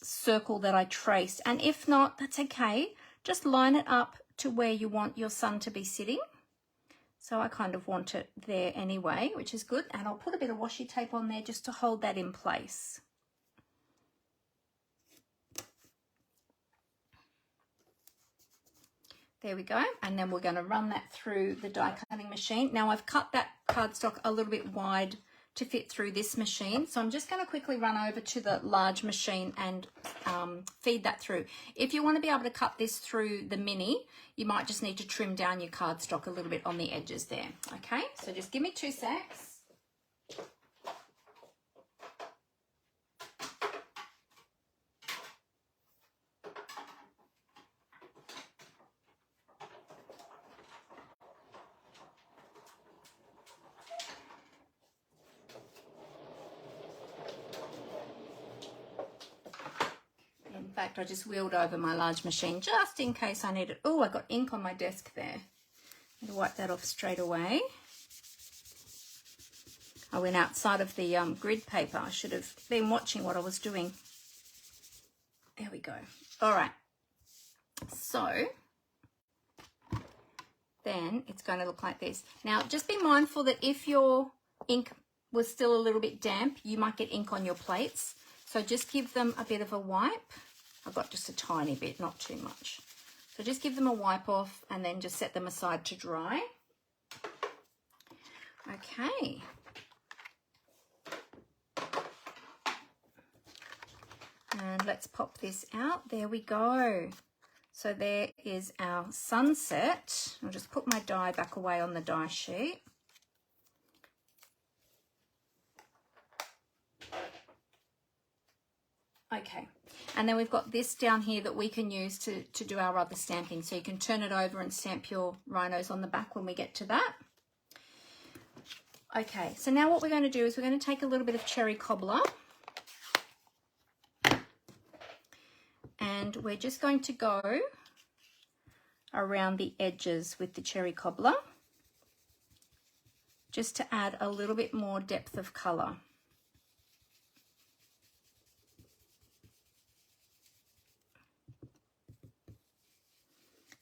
circle that I traced. And if not, that's okay. Just line it up to where you want your sun to be sitting. So I kind of want it there anyway, which is good. And I'll put a bit of washi tape on there just to hold that in place. There we go. And then we're going to run that through the die cutting machine. Now I've cut that cardstock a little bit wide to fit through this machine. So I'm just going to quickly run over to the large machine and feed that through. If you want to be able to cut this through the mini, you might just need to trim down your cardstock a little bit on the edges there. Okay, so just give me 2 secs. In fact, I just wheeled over my large machine just in case I need it. Oh, I got ink on my desk there. I'm going to wipe that off straight away. I went outside of the grid paper. I should have been watching what I was doing. There we go. All right. So then it's going to look like this. Now, just be mindful that if your ink was still a little bit damp, you might get ink on your plates. So just give them a bit of a wipe. I've got just a tiny bit, not too much. So just give them a wipe off and then just set them aside to dry. Okay. And let's pop this out. There we go. So there is our sunset. I'll just put my die back away on the die sheet. Okay, and then we've got this down here that we can use to do our other stamping. So you can turn it over and stamp your rhinos on the back when we get to that. Okay, so now what we're going to do is we're going to take a little bit of cherry cobbler. And we're just going to go around the edges with the cherry cobbler, just to add a little bit more depth of colour.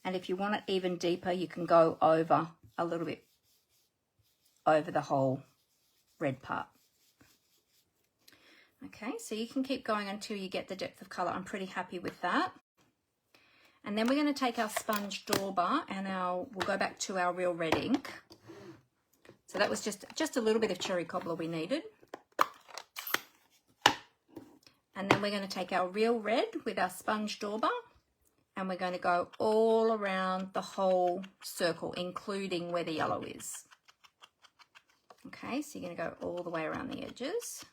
And if you want it even deeper, you can go over a little bit over the whole red part. Okay, so you can keep going until you get the depth of colour. I'm pretty happy with that. And then we're going to take our sponge dauber and we'll go back to our real red ink. So that was just a little bit of cherry cobbler we needed. And then we're going to take our real red with our sponge dauber and we're going to go all around the whole circle, including where the yellow is. Okay, so you're going to go all the way around the edges.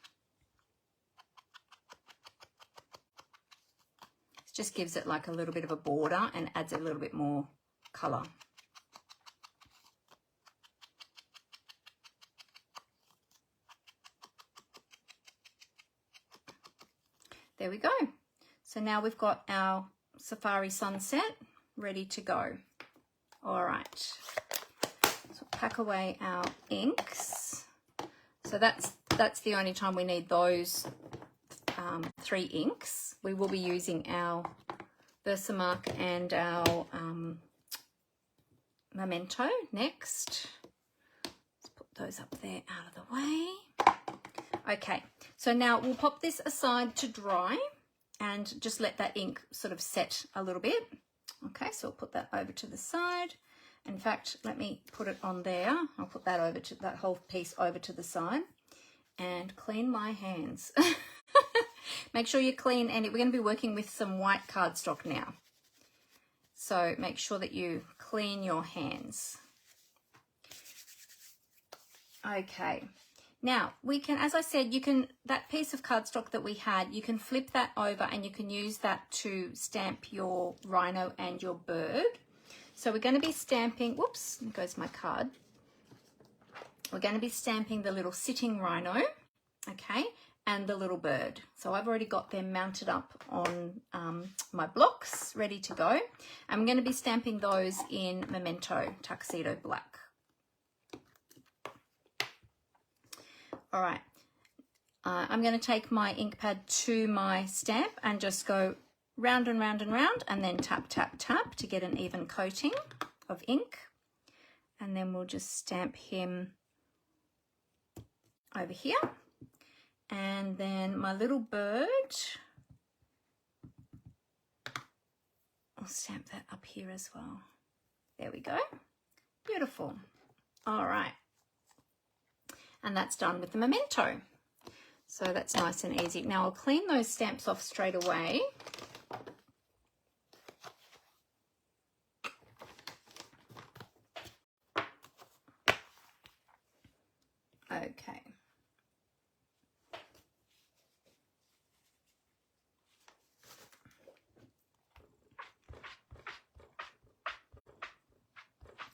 Just gives it like a little bit of a border and adds a little bit more colour. There we go. So now we've got our safari sunset ready to go. All right. So pack away our inks. So that's the only time we need those 3 inks. We will be using our Versamark and our Memento next. Let's put those up there out of the way. Okay, so now we'll pop this aside to dry and just let that ink sort of set a little bit. Okay, so we'll put that over to the side. In fact, let me put it on there. I'll put that over to that whole piece over to the side and clean my hands. Make sure you clean, and we're going to be working with some white cardstock now. So make sure that you clean your hands. Okay. Now we can, as I said, you can, that piece of cardstock that we had, you can flip that over and you can use that to stamp your rhino and your bird. So we're going to be stamping, whoops, there goes my card. We're going to be stamping the little sitting rhino, okay, and the little bird. So I've already got them mounted up on my blocks, ready to go. I'm going to be stamping those in Memento Tuxedo Black. All right. I'm going to take my ink pad to my stamp and just go round and round and round, and then tap, tap, tap to get an even coating of ink. And then we'll just stamp him over here. And then my little bird, I'll stamp that up here as well. There we go. Beautiful. All right. And that's done with the memento. So that's nice and easy. Now I'll clean those stamps off straight away. Okay.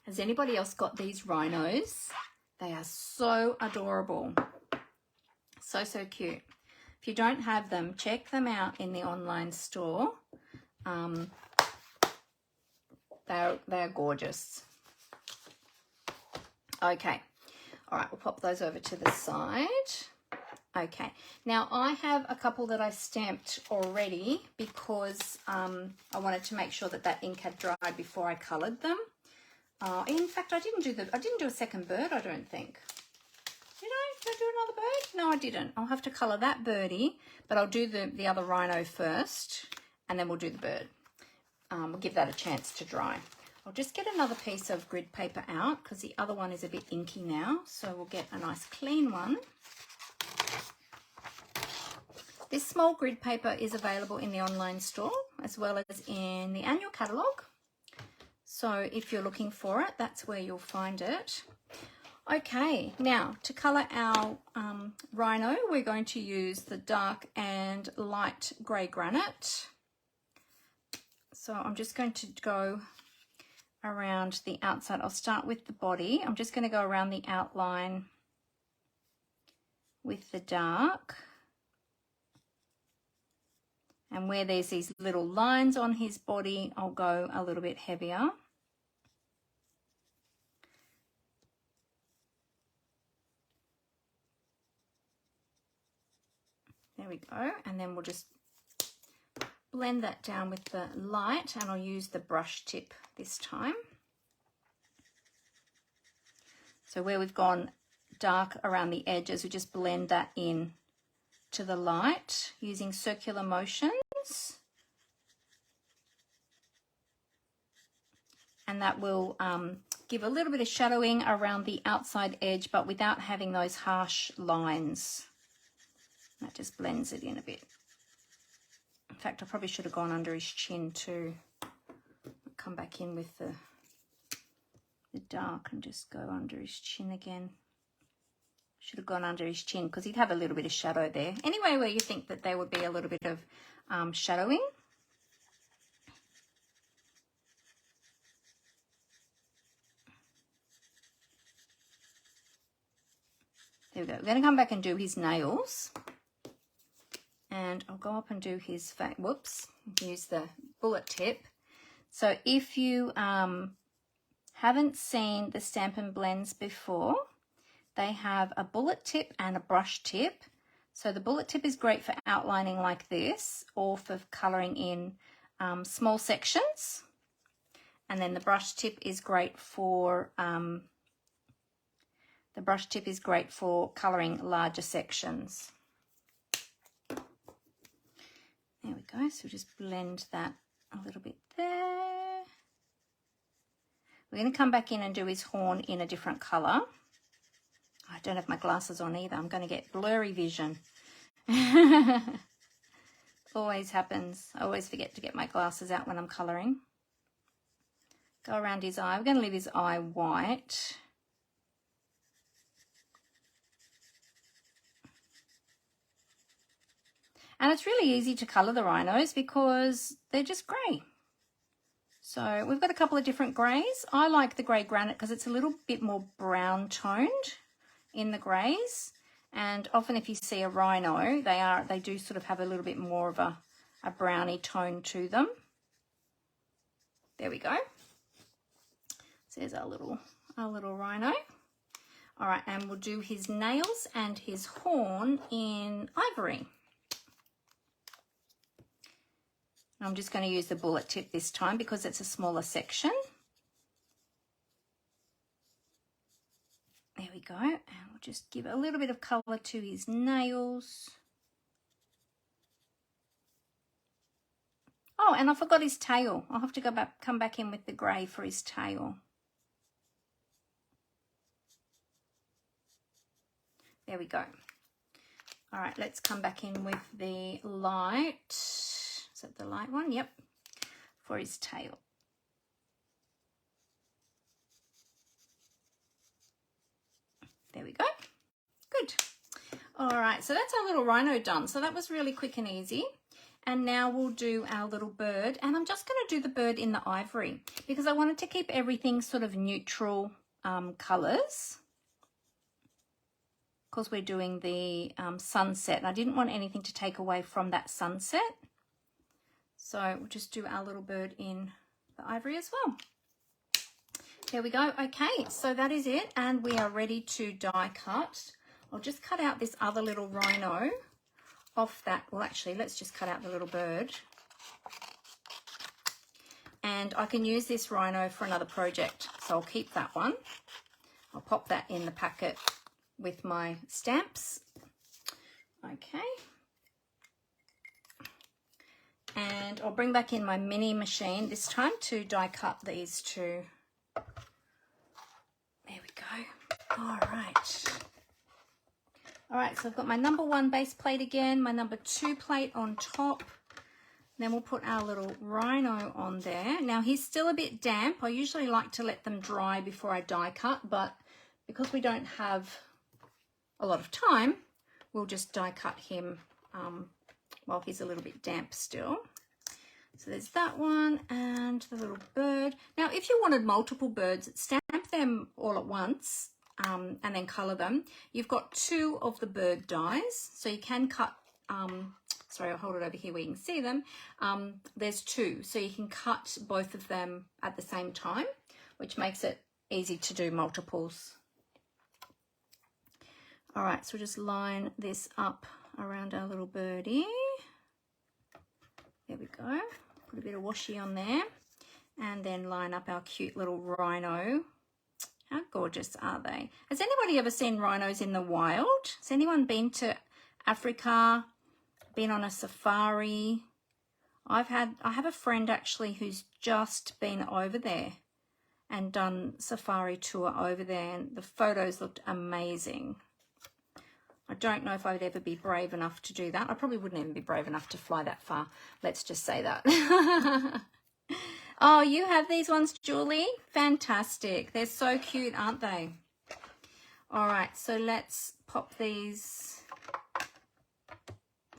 Has anybody else got these rhinos? They are so adorable. So, so cute. If you don't have them, check them out in the online store. They're gorgeous. Okay. All right, we'll pop those over to the side. Okay. Now, I have a couple that I stamped already because I wanted to make sure that that ink had dried before I coloured them. In fact, I didn't do a second bird, I don't think. Did I do another bird? No, I didn't. I'll have to colour that birdie, but I'll do the other rhino first, and then we'll do the bird. We'll give that a chance to dry. I'll just get another piece of grid paper out because the other one is a bit inky now, so we'll get a nice clean one. This small grid paper is available in the online store as well as in the annual catalogue. So if you're looking for it, that's where you'll find it. Okay, now to colour our rhino, we're going to use the dark and light grey granite. So I'm just going to go around the outside. I'll start with the body. I'm just going to go around the outline with the dark. And where there's these little lines on his body, I'll go a little bit heavier. There we go. And then we'll just blend that down with the light, and I'll use the brush tip this time. So where we've gone dark around the edges, we just blend that in to the light using circular motions. And that will give a little bit of shadowing around the outside edge, but without having those harsh lines. That just blends it in a bit. In fact, I probably should have gone under his chin too. I'll come back in with the dark and just go under his chin again. Should have gone under his chin because he'd have a little bit of shadow there. Anyway, where you think that there would be a little bit of shadowing. There we go. We're going to come back and do his nails. And I'll go up and do his face. Whoops, use the bullet tip. So if you haven't seen the Stampin Blends before, they have a bullet tip and a brush tip. So the bullet tip is great for outlining like this, or for colouring in small sections. And then the brush tip is great for colouring larger sections. There we go. So just blend that a little bit there. We're going to come back in and do his horn in a different colour. I don't have my glasses on either. I'm going to get blurry vision. Always happens. I always forget to get my glasses out when I'm colouring. Go around his eye. We're going to leave his eye white. And it's really easy to colour the rhinos because they're just grey. So we've got a couple of different greys. I like the grey granite because it's a little bit more brown toned in the greys. And often if you see a rhino, they do sort of have a little bit more of a browny tone to them. There we go. So there's our little rhino. All right, and we'll do his nails and his horn in ivory. I'm just going to use the bullet tip this time because it's a smaller section. There we go. And we'll just give a little bit of colour to his nails. Oh, and I forgot his tail. I'll have to come back in with the grey for his tail. There we go. All right, let's come back in with the light. Is that the light one? Yep, for his tail. There we go. Good. All right, so that's our little rhino done. So that was really quick and easy. And now we'll do our little bird. And I'm just going to do the bird in the ivory because I wanted to keep everything sort of neutral colours. Because we're doing the sunset. And I didn't want anything to take away from that sunset. So we'll just do our little bird in the ivory as well. There we go. Okay, so that is it. And we are ready to die cut. I'll just cut out this other little rhino off that. Well, actually, let's just cut out the little bird. And I can use this rhino for another project. So I'll keep that one. I'll pop that in the packet with my stamps. Okay. And I'll bring back in my mini machine this time to die cut these two. There we go. All right. All right, so I've got my number 1 base plate again, my number 2 plate on top. Then we'll put our little rhino on there. Now he's still a bit damp. I usually like to let them dry before I die cut, but because we don't have a lot of time, we'll just die cut him while he's a little bit damp still. So there's that one and the little bird. Now, if you wanted multiple birds, stamp them all at once and then colour them. You've got 2 of the bird dies, so you can cut, sorry, I'll hold it over here where you can see them. There's 2, so you can cut both of them at the same time, which makes it easy to do multiples. All right, so we'll just line this up around our little birdie. There we go. Put a bit of washi on there. And then line up our cute little rhino. How gorgeous are they? Has anybody ever seen rhinos in the wild? Has anyone been to Africa, been on a safari? I have a friend actually who's just been over there and done safari tour over there, and the photos looked amazing. I don't know if I would ever be brave enough to do that. I probably wouldn't even be brave enough to fly that far. Let's just say that. Oh, you have these ones, Julie? Fantastic. They're so cute, aren't they? All right, so let's pop these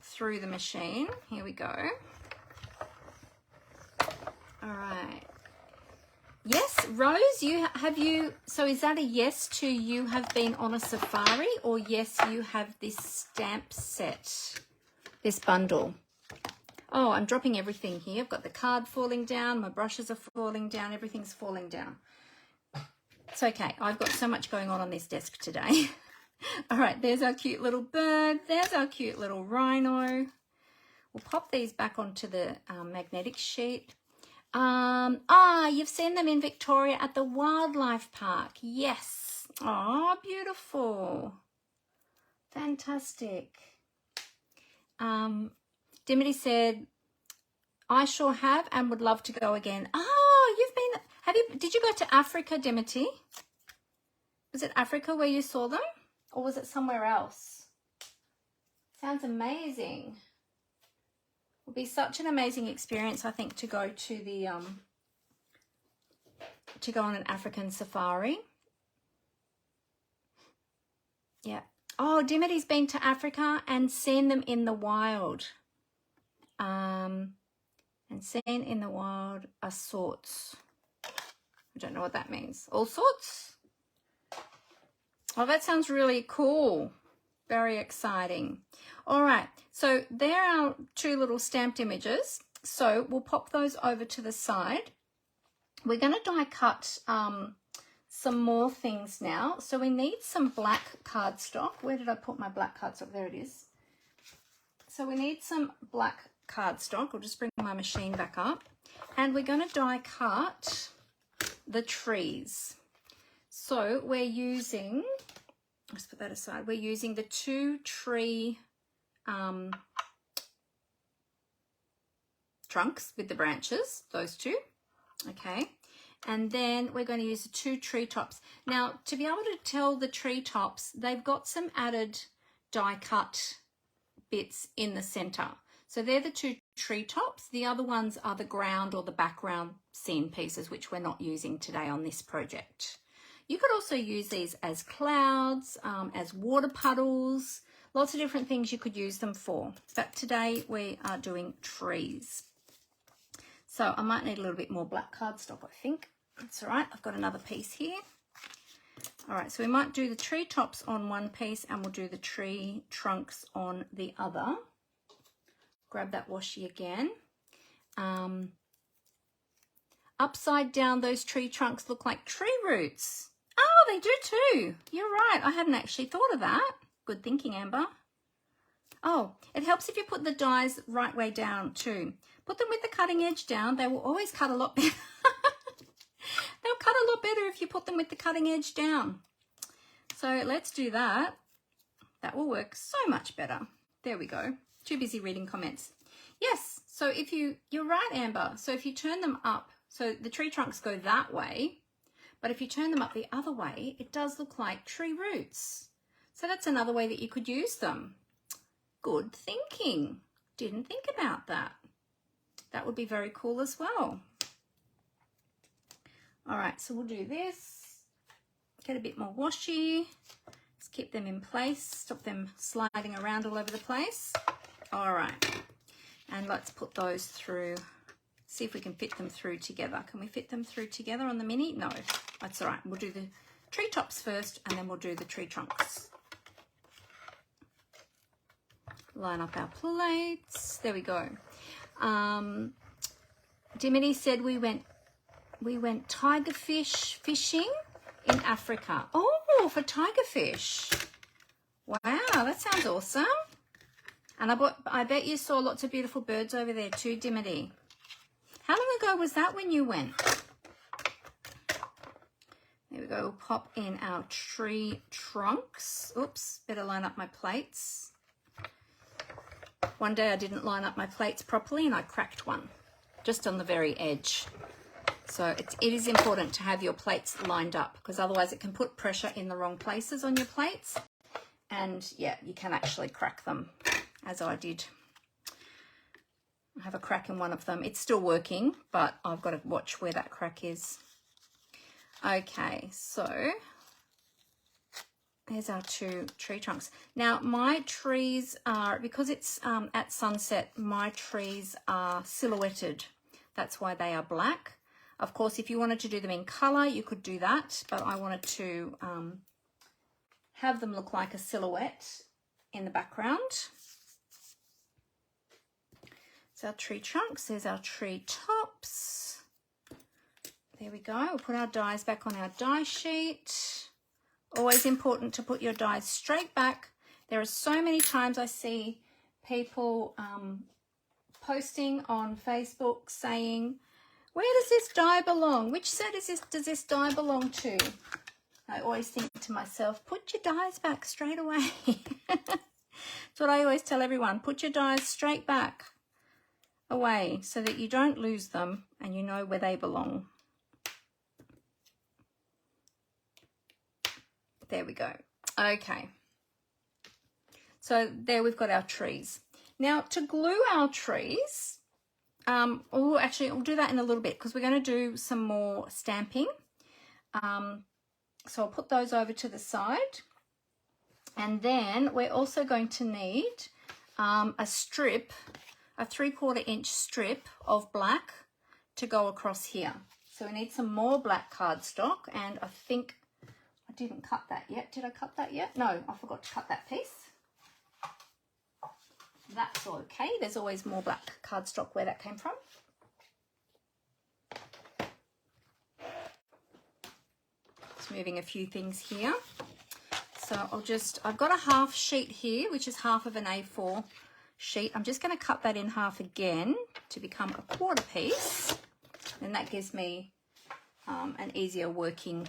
through the machine. Here we go. All right. Yes, Rose, so is that a yes to you have been on a safari, or yes, you have this stamp set, this bundle? Oh, I'm dropping everything here. I've got the card falling down, my brushes are falling down, everything's falling down. It's okay. I've got so much going on this desk today. All right, there's our cute little bird. There's our cute little rhino. We'll pop these back onto the magnetic sheet. You've seen them in Victoria at the wildlife park. Yes. Oh, beautiful. Fantastic. Dimity said, I sure have and would love to go again. Oh, did you go to Africa, Dimity? Was it Africa where you saw them? Or was it somewhere else? Sounds amazing. It will be such an amazing experience, I think, to go to the to go on an African safari. Yeah. Oh, Dimity's been to Africa and seen them in the wild. And seen in the wild are sorts. I don't know what that means. All sorts? Oh, that sounds really cool. Very exciting. All right, so there are 2 little stamped images. So we'll pop those over to the side. We're going to die cut some more things now. So we need some black cardstock. Where did I put my black cardstock? There it is. So we need some black cardstock. I'll just bring my machine back up. And we're going to die cut the trees. So we're using, let's put that aside. We're using the 2 tree trunks with the branches, those 2. Okay. And then we're going to use the 2 tree tops. Now, to be able to tell the tree tops, they've got some added die cut bits in the center. So they're the 2 tree tops. The other ones are the ground or the background scene pieces, which we're not using today on this project. You could also use these as clouds, as water puddles, lots of different things you could use them for. But today we are doing trees. So I might need a little bit more black cardstock, I think. That's all right. I've got another piece here. All right, so we might do the tree tops on one piece and we'll do the tree trunks on the other. Grab that washi again. Upside down, those tree trunks look like tree roots. Oh, they do too. You're right. I hadn't actually thought of that. Good thinking, Amber. Oh, it helps if you put the dies right way down too. Put them with the cutting edge down. They will always cut a lot better. They'll cut a lot better if you put them with the cutting edge down. So let's do that. That will work so much better. There we go. Too busy reading comments. Yes, so if you're right, Amber. So if you turn them up, so the tree trunks go that way, but if you turn them up the other way, it does look like tree roots. So that's another way that you could use them. Good thinking. Didn't think about that. That would be very cool as well. All right, so we'll do this. Get a bit more washi. Just keep them in place. Stop them sliding around all over the place. All right, and let's put those through. See if we can fit them through together. Can we fit them through together on the mini? No, that's all right. We'll do the tree tops first and then we'll do the tree trunks. Line up our plates. There we go. Dimity said we went tiger fish fishing in Africa. Oh, for tiger fish. Wow, that sounds awesome. And I bet you saw lots of beautiful birds over there too, Dimity. How long ago was that when you went? There we go. We'll pop in our tree trunks. Oops, better line up my plates. One day I didn't line up my plates properly and I cracked one just on the very edge. So it is important to have your plates lined up because otherwise it can put pressure in the wrong places on your plates. And yeah, you can actually crack them as I did. I have a crack in one of them. It's still working, but I've got to watch where that crack is. Okay, so there's our 2 tree trunks. Now my trees are, because it's at sunset, my trees are silhouetted. That's why they are black. Of course, if you wanted to do them in color, you could do that, but I wanted to have them look like a silhouette in the background. Our tree trunks, there's our tree tops. There we go. We'll put our dies back on our die sheet. Always important to put your dies straight back. There are so many times I see people posting on Facebook saying, where does this die belong? Which set does this die belong to? I always think to myself, put your dies back straight away. That's what I always tell everyone. Put your dies straight back away so that you don't lose them and you know where they belong. There we go. Okay. So there we've got our trees. Now to glue our trees, actually we'll do that in a little bit because we're going to do some more stamping. So I'll put those over to the side. And then we're also going to need a strip, a 3/4 inch strip of black to go across here. So we need some more black cardstock, and I think I didn't cut that yet. Did I cut that yet? No, I forgot to cut that piece. That's okay. There's always more black cardstock where that came from. Just moving a few things here. So I've got a half sheet here, which is half of an A4 sheet. I'm just going to cut that in half again to become a quarter piece. And that gives me an easier working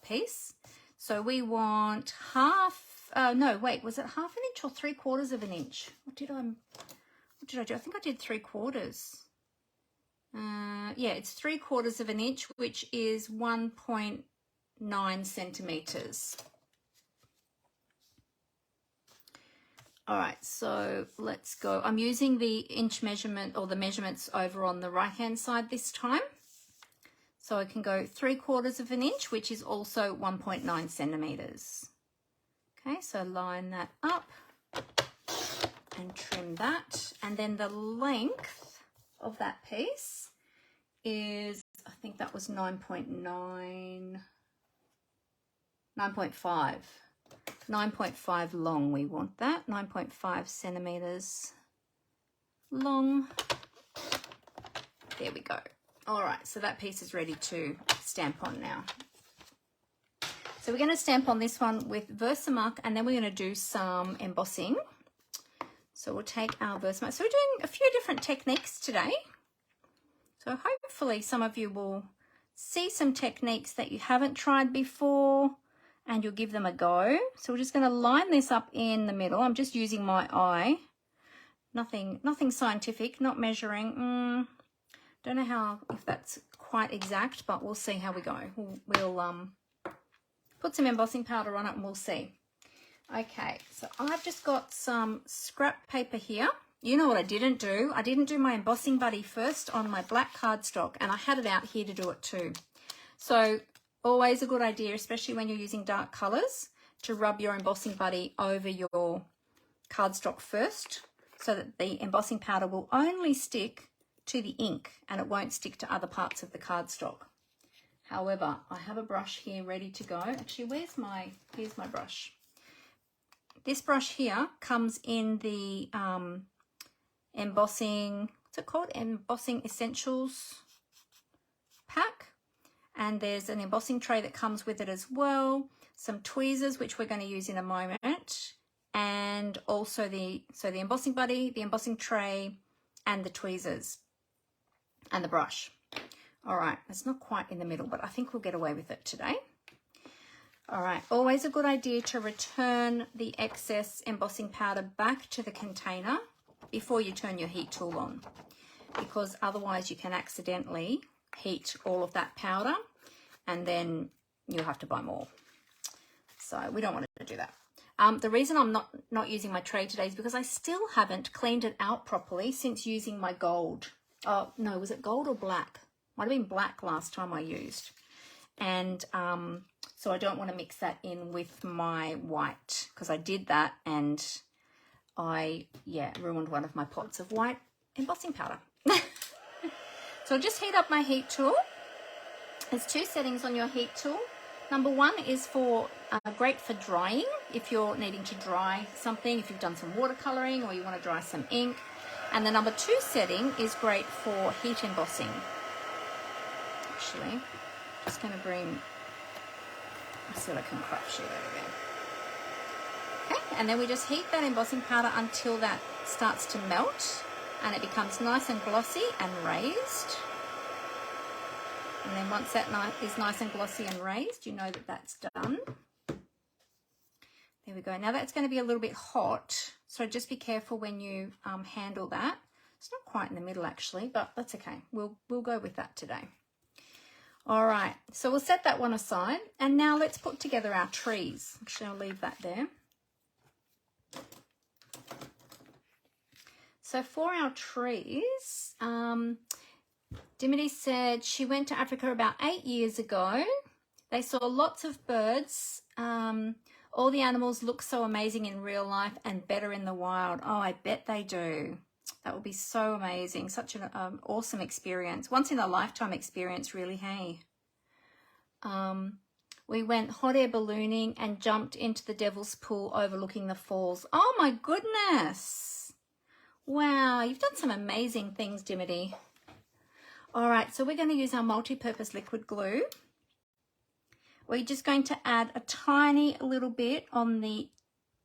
piece. So we want half, no, wait, was it half an inch or 3/4 of an inch? What did I do? I think I did 3/4. Yeah, it's 3/4 of an inch, which is 1.9 centimeters. All right, so let's go. I'm using the inch measurement or the measurements over on the right-hand side this time. So I can go 3/4 of an inch, which is also 1.9 centimeters. Okay, so line that up and trim that. And then the length of that piece is, I think that was 9.5 long. We want that 9.5 centimeters long. There we go. All right, so that piece is ready to stamp on now. So we're going to stamp on this one with Versamark, and then we're going to do some embossing. So we'll take our Versamark. So we're doing a few different techniques today. So hopefully some of you will see some techniques that you haven't tried before, and you'll give them a go. So we're just going to line this up in the middle. I'm just using my eye. Nothing scientific, not measuring. Don't know if that's quite exact, but we'll see how we go. We'll put some embossing powder on it and we'll see. Okay, so I've just got some scrap paper here. You know what I didn't do? I didn't do my embossing buddy first on my black cardstock, and I had it out here to do it too. So always a good idea, especially when you're using dark colors, to rub your embossing buddy over your cardstock first, so that the embossing powder will only stick to the ink and it won't stick to other parts of the cardstock. However, I have a brush here ready to go. Actually, here's my brush. This brush here comes in the embossing, what's it called? Embossing Essentials pack. And there's an embossing tray that comes with it as well. Some tweezers, which we're going to use in a moment. And also the embossing buddy, the embossing tray, and the tweezers. And the brush. All right, it's not quite in the middle, but I think we'll get away with it today. All right, always a good idea to return the excess embossing powder back to the container before you turn your heat tool on, because otherwise you can accidentally heat all of that powder and then you'll have to buy more. So we don't want to do that. The reason I'm not using my tray today is because I still haven't cleaned it out properly since using my gold. Oh, no, was it gold or black? Might have been black last time I used. And so I don't want to mix that in with my white, because I did that and I, ruined one of my pots of white embossing powder. So I'll just heat up my heat tool. There's two settings on your heat tool. Number one is great for drying, if you're needing to dry something, if you've done some watercoloring or you want to dry some ink. And the number two setting is great for heat embossing. Actually, just going to bring a silicone craft sheet over there. Okay, and then we just heat that embossing powder until that starts to melt and it becomes nice and glossy and raised. And then once that is nice and glossy and raised, you know that that's done. There we go. Now that's going to be a little bit hot, so just be careful when you handle that. It's not quite in the middle actually, but that's okay. We'll go with that today. All right, so we'll set that one aside, and now let's put together our trees. Actually, I'll leave that there. So for our trees, Dimity said she went to Africa about 8 years ago. They saw lots of birds. All the animals look so amazing in real life and better in the wild. Oh, I bet they do. That would be so amazing. Such an awesome experience. Once in a lifetime experience, really, hey. We went hot air ballooning and jumped into the Devil's Pool overlooking the falls. Oh my goodness. Wow, you've done some amazing things, Dimity. All right, so we're going to use our multi-purpose liquid glue. we're just going to add a tiny little bit on the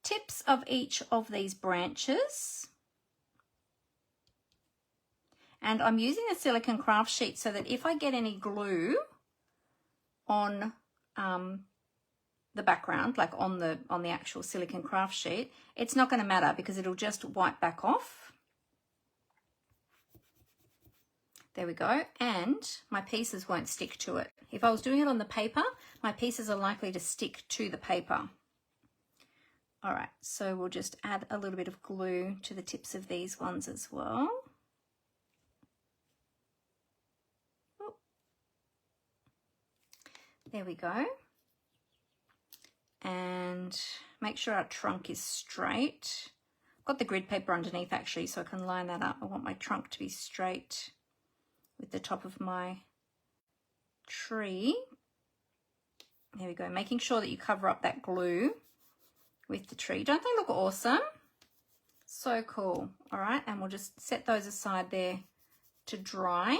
tips of each of these branches. And I'm using a silicone craft sheet so that if I get any glue on the background, like on the actual silicone craft sheet, it's not going to matter because it'll just wipe back off. There we go. And my pieces won't stick to it. If I was doing it on the paper, my pieces are likely to stick to the paper. All right, so we'll just add a little bit of glue to the tips of these ones as well. There we go. And make sure our trunk is straight. I've got the grid paper underneath actually, so I can line that up. I want my trunk to be straight with the top of my tree. There we go. Making sure that you cover up that glue with the tree. Don't they look awesome? So cool. All right, and we'll just set those aside there to dry.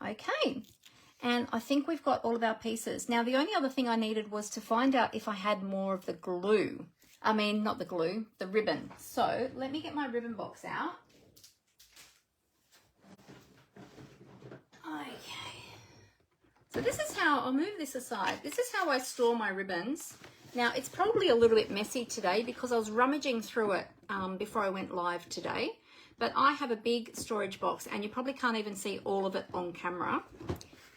Okay. And I think we've got all of our pieces. Now, the only other thing I needed was to find out if I had more of the glue. I mean, not the glue, the ribbon. So let me get my ribbon box out. Okay. So this is how, I'll move this aside. This is how I store my ribbons. Now, it's probably a little bit messy today because I was rummaging through it before I went live today. But I have a big storage box and you probably can't even see all of it on camera.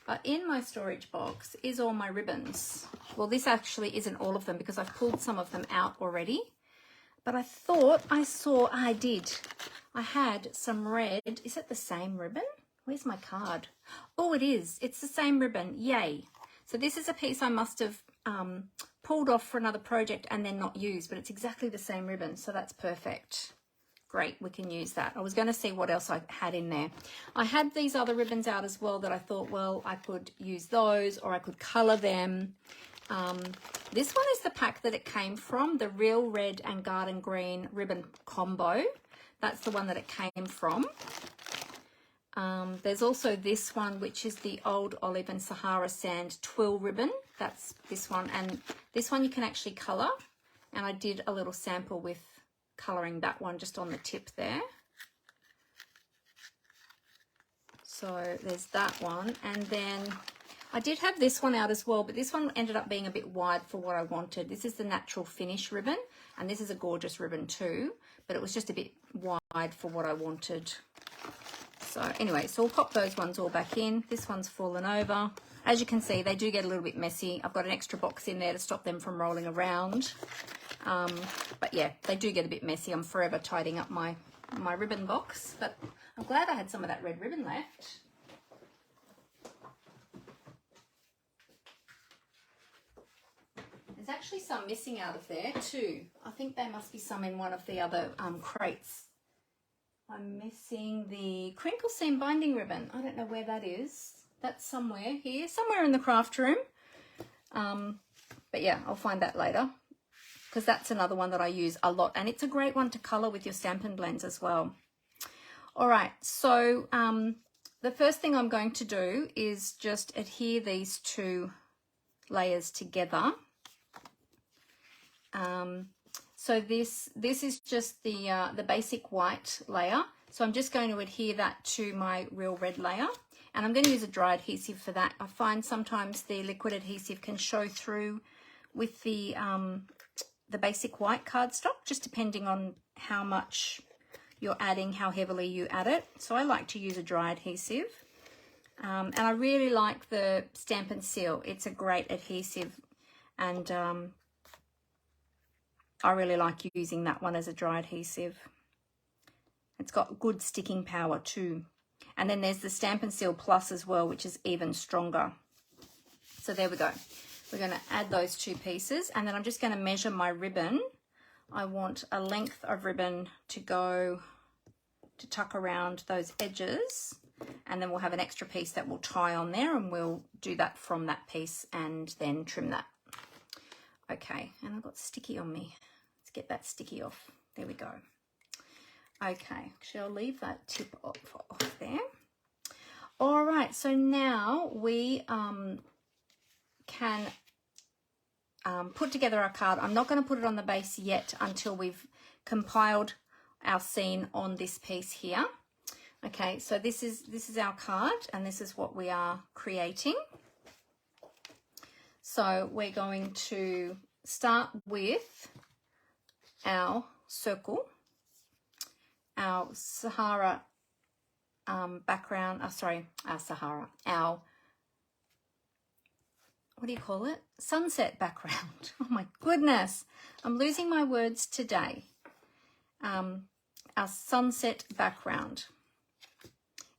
But in my storage box is all my ribbons. Well, this actually isn't all of them because I've pulled some of them out already. But I thought I saw, I had some red. Is it the same ribbon? Where's my card? Oh, it is. It's the same ribbon. Yay. So this is a piece I must have pulled off for another project and then not used, but it's exactly the same ribbon. So that's perfect. Great, we can use that. I was going to see what else I had in there. I had these other ribbons out as well that I thought, well, I could use those or I could color them. This one is the pack that it came from, the Real Red and Garden Green ribbon combo. That's the one that it came from. There's also this one, which is the Old Olive and Sahara Sand twill ribbon. That's this one. And this one you can actually color. And I did a little sample with coloring that one just on the tip there. So there's that one. And then I did have this one out as well, but this one ended up being a bit wide for what I wanted. This is the Natural Finish ribbon, and this is a gorgeous ribbon too, but it was just a bit wide for what I wanted. So anyway, so we'll pop those ones all back in. This one's fallen over. As you can see, they do get a little bit messy. I've got an extra box in there to stop them from rolling around. But yeah, they do get a bit messy. I'm forever tidying up my ribbon box, but I'm glad I had some of that red ribbon left. There's actually some missing out of there too. I think there must be some in one of the other crates. I'm missing the crinkle seam binding ribbon. I don't know where that is. That's somewhere here, somewhere in the craft room. But yeah, I'll find that later, because that's another one that I use a lot, and it's a great one to color with your Stampin' Blends as well. All right, so the first thing I'm going to do is just adhere these two layers together. So this is just the basic white layer. So I'm just going to adhere that to my Real Red layer, and I'm going to use a dry adhesive for that. I find sometimes the liquid adhesive can show through with the basic white cardstock, just depending on how much you're adding, how heavily you add it. So I like to use a dry adhesive. And I really like the Stampin' Seal. It's a great adhesive, and I really like using that one as a dry adhesive. It's got good sticking power too. And then there's the Stampin' Seal Plus as well, which is even stronger. So there we go. We're going to add those two pieces, and then I'm just going to measure my ribbon. I want a length of ribbon to go to tuck around those edges, and then we'll have an extra piece that will tie on there, and we'll do that from that piece and then trim that. Okay, and I've got sticky on me. Let's get that sticky off. There we go. Okay, actually I'll leave that tip off there. All right, so now we can put together our card. I'm not going to put it on the base yet until we've compiled our scene on this piece here. Okay, so this is our card, and this is what we are creating. So we're going to start with our circle, our Sahara background, our, what do you call it? Sunset background. Oh my goodness, I'm losing my words today. Our sunset background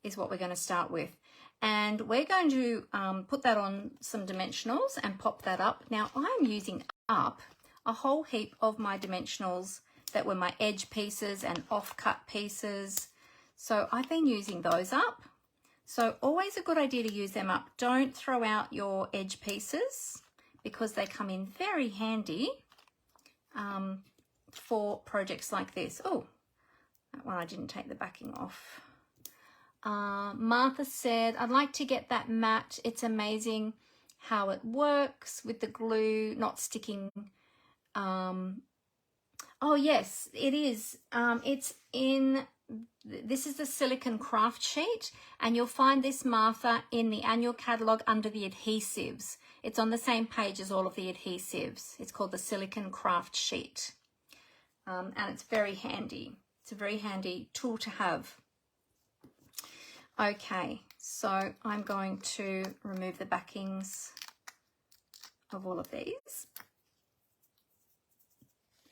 is what we're going to start with. And we're going to put that on some dimensionals and pop that up. Now I'm using up a whole heap of my dimensionals that were my edge pieces and off-cut pieces. So I've been using those up. So always a good idea to use them up. Don't throw out your edge pieces because they come in very handy for projects like this. Oh, that one I didn't take the backing off. Martha said, I'd like to get that matte. It's amazing how it works with the glue not sticking. Oh yes, it is. It's in, this is the silicone craft sheet, and you'll find this, Martha, in the annual catalogue under the adhesives. It's on the same page as all of the adhesives. It's called the silicone craft sheet, and it's very handy. It's a very handy tool to have. Okay, so I'm going to remove the backings of all of these.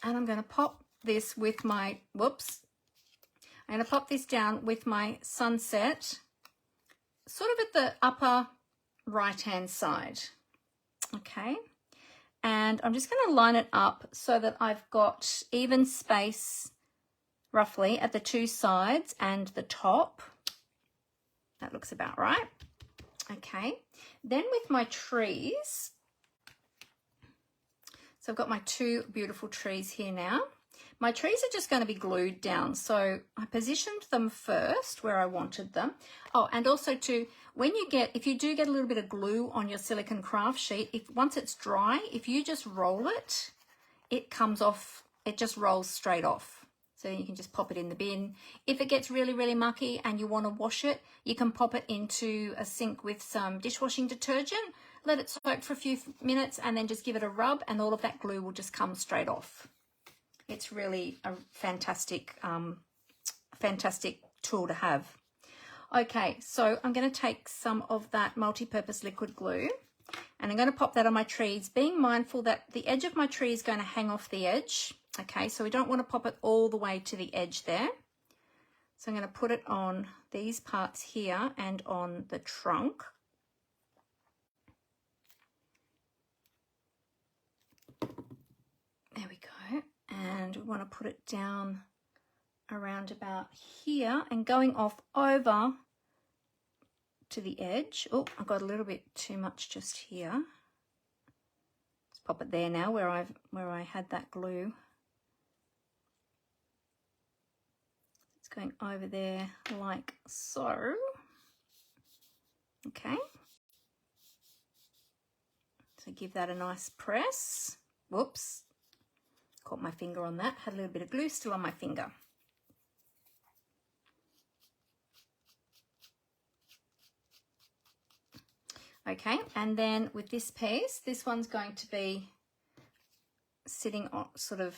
And I'm going to pop this with my, whoops, I'm going to pop this down with my sunset, sort of at the upper right-hand side. Okay, and I'm just going to line it up so that I've got even space roughly at the two sides and the top. That looks about right. Okay, then with my trees, so I've got my two beautiful trees here now. My trees are just going to be glued down. So I positioned them first where I wanted them. Oh, and also too, when you get, if you do get a little bit of glue on your silicone craft sheet, once it's dry, if you just roll it, it comes off, it just rolls straight off. So you can just pop it in the bin. If it gets really, really mucky and you want to wash it, you can pop it into a sink with some dishwashing detergent, let it soak for a few minutes, and then just give it a rub, and all of that glue will just come straight off. It's really a fantastic, fantastic tool to have. Okay, so I'm going to take some of that multi-purpose liquid glue, and I'm going to pop that on my trees, being mindful that the edge of my tree is going to hang off the edge. Okay, so we don't want to pop it all the way to the edge there. So I'm going to put it on these parts here and on the trunk. There we go. And we want to put it down around about here and going off over to the edge. Oh, I've got a little bit too much just here. Let's pop it there now where I had that glue. It's going over there like so. Okay. So give that a nice press. Whoops. Caught my finger on that. Had a little bit of glue still on my finger. Okay, and then with this piece, this one's going to be sitting on, sort of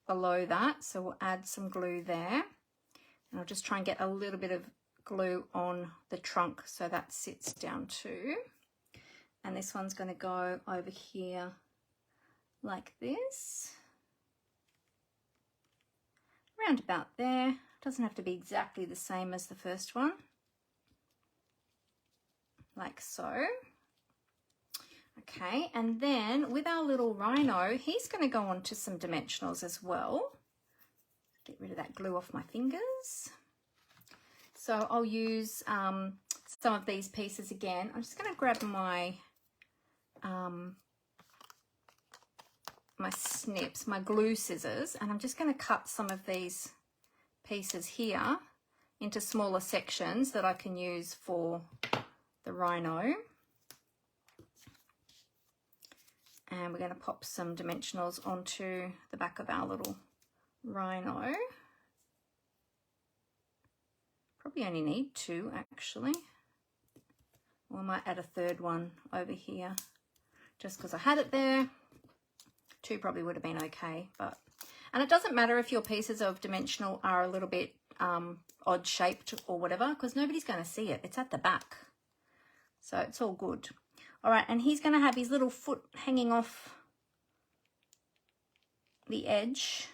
below that. So we'll add some glue there. And I'll just try and get a little bit of glue on the trunk so that sits down too. And this one's going to go over here like this. Around about there. Doesn't have to be exactly the same as the first one. Like so. Okay, and then with our little rhino, he's going to go on to some dimensionals as well. Get rid of that glue off my fingers. So I'll use some of these pieces again. I'm just going to grab my my snips, my glue scissors, and I'm just going to cut some of these pieces here into smaller sections that I can use for the rhino. And we're going to pop some dimensionals onto the back of our little rhino. Probably only need 2 actually. Or I might add a third one over here just because I had it there. 2 probably would have been okay, but, and it doesn't matter if your pieces of dimensional are a little bit odd shaped or whatever, because nobody's going to see it. It's at the back, so it's all good. All right, and he's going to have his little foot hanging off the edge.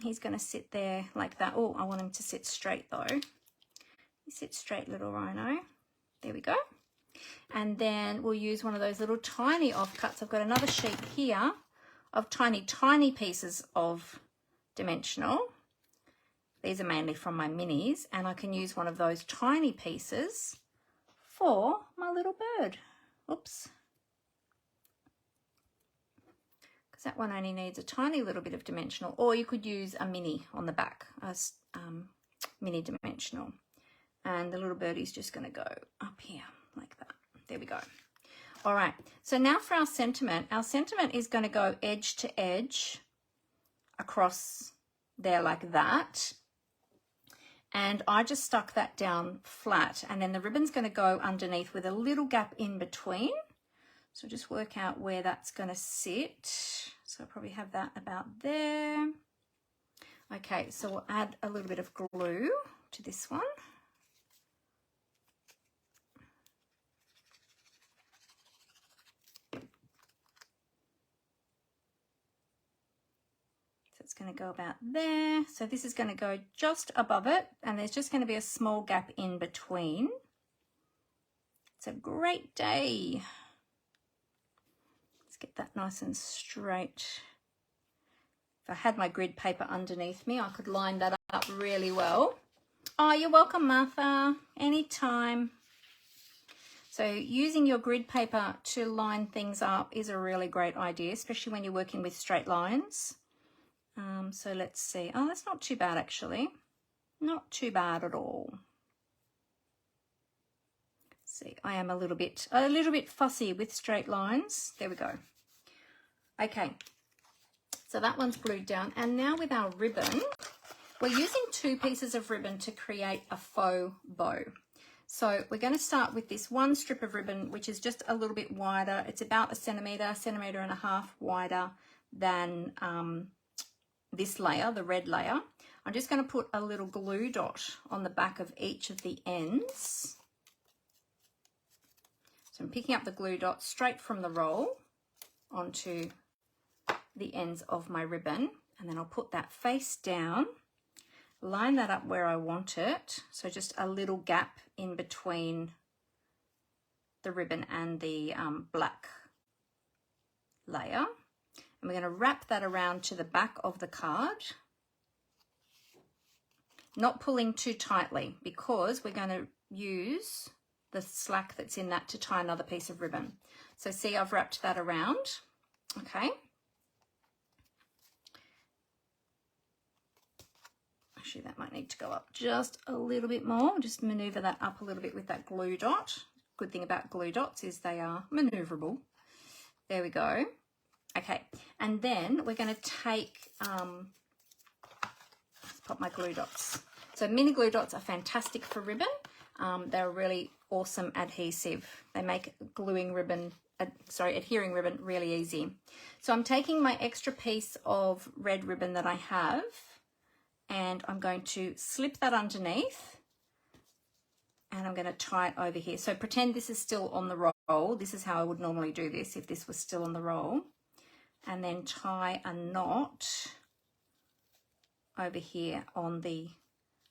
He's going to sit there like that. Oh, I want him to sit straight though. You sit straight, little rhino. There we go. And then we'll use one of those little tiny offcuts. I've got another sheet here of tiny pieces of dimensional. These are mainly from my minis, and I can use one of those tiny pieces for my little bird. Oops. Because that one only needs a tiny little bit of dimensional, or you could use a mini on the back, as mini dimensional. And the little birdie's just going to go up here like that. There we go. All right, so now for our sentiment. Our sentiment is going to go edge to edge across there like that. And I just stuck that down flat, and then the ribbon's going to go underneath with a little gap in between. So just work out where that's going to sit. So I'll probably have that about there. Okay, so we'll add a little bit of glue to this one. It's going to go about there. So this is going to go just above it, and there's just going to be a small gap in between. It's a great day. Let's get that nice and straight. If I had my grid paper underneath me, I could line that up really well. Oh, you're welcome, Martha. Anytime. So using your grid paper to line things up is a really great idea, especially when you're working with straight lines. So let's see. Oh, that's not too bad actually. Not too bad at all. Let's see, I am a little bit fussy with straight lines. There we go. Okay, so that one's glued down, and now with our ribbon, we're using 2 pieces of ribbon to create a faux bow. So we're going to start with this one strip of ribbon, which is just a little bit wider. It's about a centimetre and a half wider than this layer, the red layer. I'm just going to put a little glue dot on the back of each of the ends. So I'm picking up the glue dot straight from the roll onto the ends of my ribbon, and then I'll put that face down, line that up where I want it. So just a little gap in between the ribbon and the black layer. And we're going to wrap that around to the back of the card, not pulling too tightly, because we're going to use the slack that's in that to tie another piece of ribbon. So see, I've wrapped that around. Okay. Actually, that might need to go up just a little bit more. Just maneuver that up a little bit with that glue dot. Good thing about glue dots is they are maneuverable. There we go. Okay, and then we're going to take, let's pop my glue dots. So mini glue dots are fantastic for ribbon. They're a really awesome adhesive. They make adhering ribbon really easy. So I'm taking my extra piece of red ribbon that I have, and I'm going to slip that underneath, and I'm going to tie it over here. So pretend this is still on the roll. This is how I would normally do this if this was still on the roll. And then tie a knot over here on the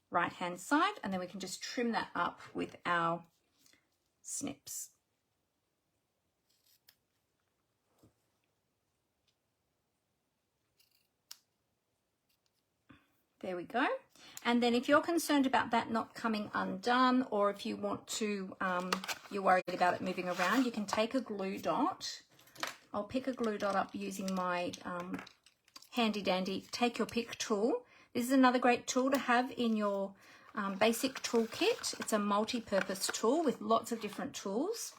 right hand side, and then we can just trim that up with our snips. There we go. And then if you're concerned about that not coming undone, or if you want to, you're worried about it moving around, you can take a glue dot. I'll pick a glue dot up using my handy dandy take your pick tool. This is another great tool to have in your basic toolkit. It's a multi-purpose tool with lots of different tools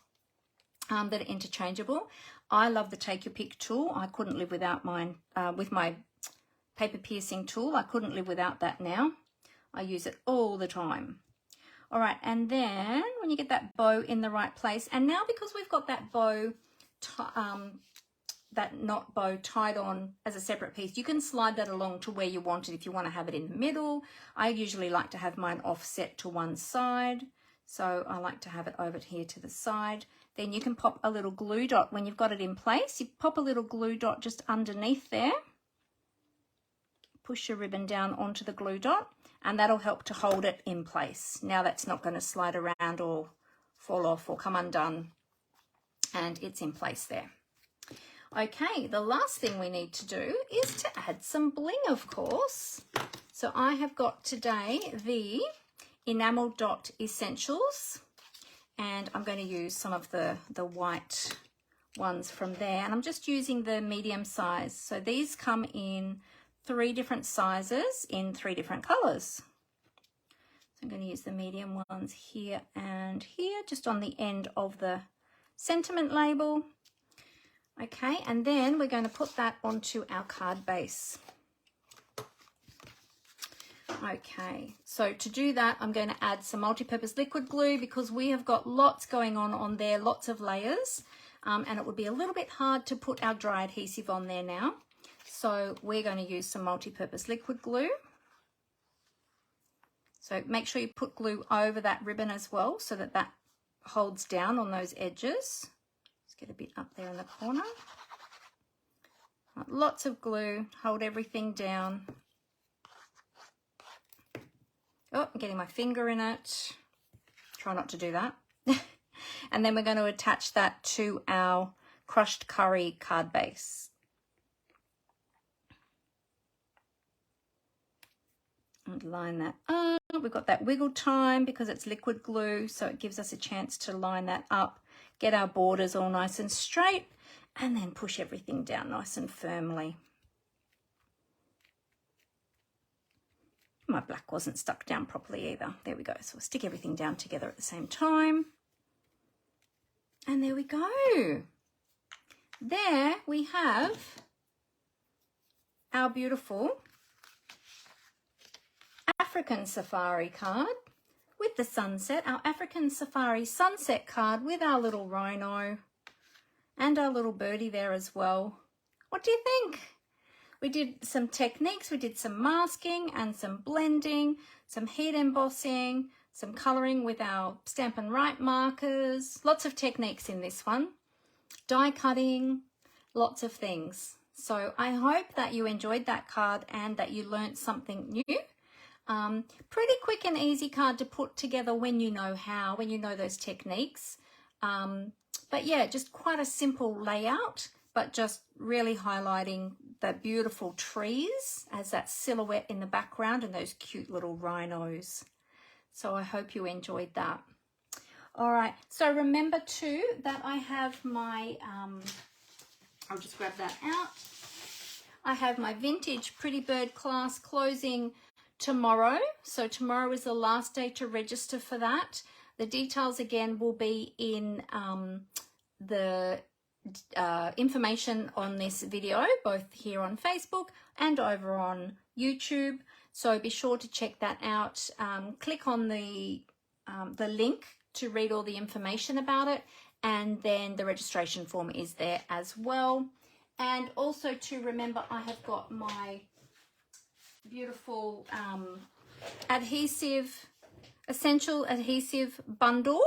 that are interchangeable. I love the Take Your Pick tool. I couldn't live without mine. With my paper piercing tool, I couldn't live without that now. I use it all the time. All right, and then when you get that bow in the right place, and now because we've got that bow, that knot bow tied on as a separate piece, you can slide that along to where you want it if you want to have it in the middle. I usually like to have mine offset to one side, so I like to have it over here to the side. Then you can pop a little glue dot when you've got it in place. You pop a little glue dot just underneath there. Push your ribbon down onto the glue dot, and that'll help to hold it in place. Now that's not going to slide around or fall off or come undone, and it's in place there. Okay, the last thing we need to do is to add some bling, of course. So I have got today the Enamel Dot Essentials, and I'm going to use some of the white ones from there, and I'm just using the medium size. So these come in 3 different sizes in 3 different colors. So I'm going to use the medium ones here and here, just on the end of the sentiment label. Okay, and then we're going to put that onto our card base. Okay, so to do that, I'm going to add some multi-purpose liquid glue because we have got lots going on there, lots of layers, and it would be a little bit hard to put our dry adhesive on there now. So we're going to use some multi-purpose liquid glue. So make sure you put glue over that ribbon as well so that that holds down on those edges. Let's get a bit up there in the corner. Lots of glue, hold everything down. Oh, I'm getting my finger in it. Try not to do that. And then we're going to attach that to our crushed curry card base. And line that up. We've got that wiggle time because it's liquid glue, so it gives us a chance to line that up, get our borders all nice and straight, and then push everything down nice and firmly. My black wasn't stuck down properly either. There we go. So we'll stick everything down together at the same time. And there we go. There we have our beautiful African Safari card with the sunset, our African Safari sunset card with our little rhino and our little birdie there as well. What do you think? We did some techniques, we did some masking and some blending, some heat embossing, some colouring with our Stampin' Write markers, lots of techniques in this one, die cutting, lots of things. So I hope that you enjoyed that card and that you learnt something new. Pretty quick and easy card to put together when you know how, when you know those techniques. But yeah, just quite a simple layout, but just really highlighting the beautiful trees as that silhouette in the background and those cute little rhinos. So I hope you enjoyed that. All right, so remember too that I have my, I'll just grab that out. I have my vintage Pretty Bird class closing tomorrow. So tomorrow is the last day to register for that. The details again will be in the information on this video, both here on Facebook and over on YouTube. So be sure to check that out. Click on the link to read all the information about it, and then the registration form is there as well. And also to remember, I have got my beautiful essential adhesive bundle.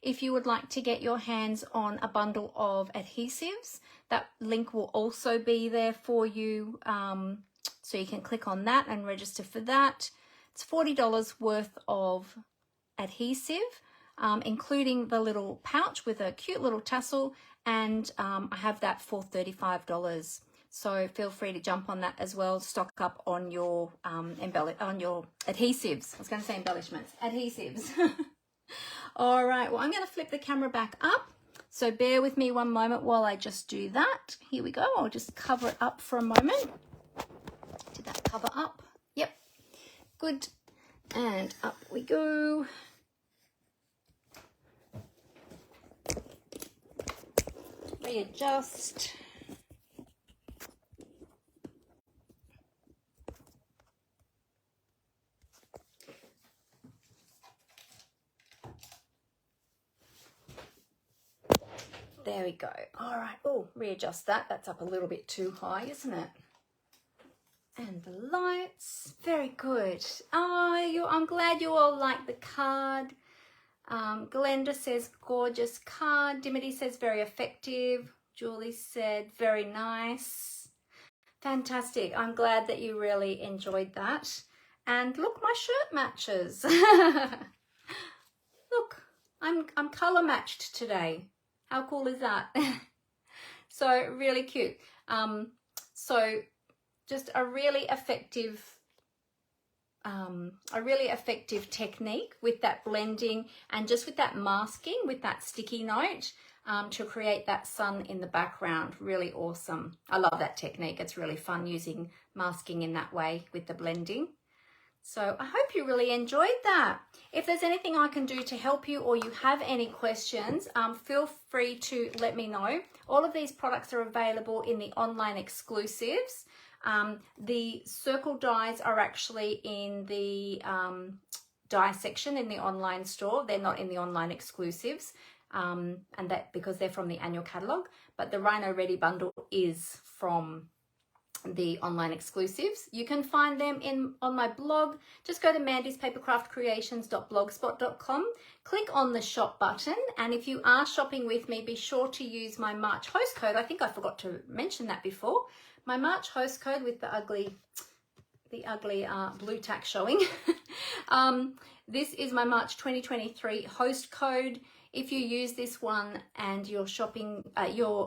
If you would like to get your hands on a bundle of adhesives, that link will also be there for you. So you can click on that and register for that. It's $40 worth of adhesive, including the little pouch with a cute little tassel, and I have that for $35. So feel free to jump on that as well. Stock up on your adhesives. I was going to say embellishments, adhesives. All right, well, I'm going to flip the camera back up. So bear with me one moment while I just do that. Here we go. I'll just cover it up for a moment. Did that cover up? Yep. Good. And up we go. Readjust. There we go. All right. Oh, readjust that. That's up a little bit too high, isn't it? And the lights. Very good. Oh, I'm glad you all like the card. Glenda says gorgeous card. Dimity says very effective. Julie said very nice. Fantastic. I'm glad that you really enjoyed that. And look, my shirt matches. Look, I'm color matched today. How cool is that? So really cute. So just a really effective technique with that blending and just with that masking, with that sticky note, to create that sun in the background. Really awesome. I love that technique. It's really fun using masking in that way with the blending. So I hope you really enjoyed that. If there's anything I can do to help you or you have any questions, feel free to let me know. All of these products are available in the online exclusives. The circle dies are actually in the die section in the online store. They're not in the online exclusives, and that because they're from the annual catalogue. But the Rhino Ready bundle is from the online exclusives. You can find them on my blog. Just go to mandyspapercraftcreations.blogspot.com, click on the shop button, and if you are shopping with me, be sure to use my March host code. I think I forgot to mention that before. My March host code with the ugly blue tack showing. This is my March 2023 host code. If you use this one and your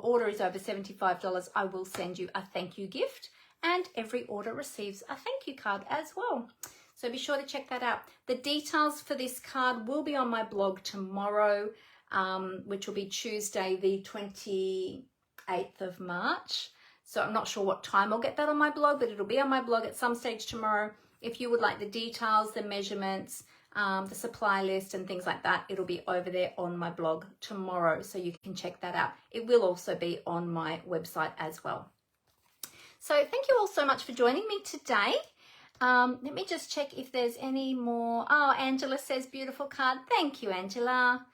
order is over $75, I will send you a thank you gift, and every order receives a thank you card as well. So be sure to check that out. The details for this card will be on my blog tomorrow, which will be Tuesday, the 28th of March. So I'm not sure what time I'll get that on my blog, but it'll be on my blog at some stage tomorrow. If you would like the details, the measurements, the supply list and things like that, it'll be over there on my blog tomorrow, so you can check that out. It will also be on my website as well. So thank you all so much for joining me today. Let me just check if there's any more. Oh, Angela says beautiful card. Thank you, Angela.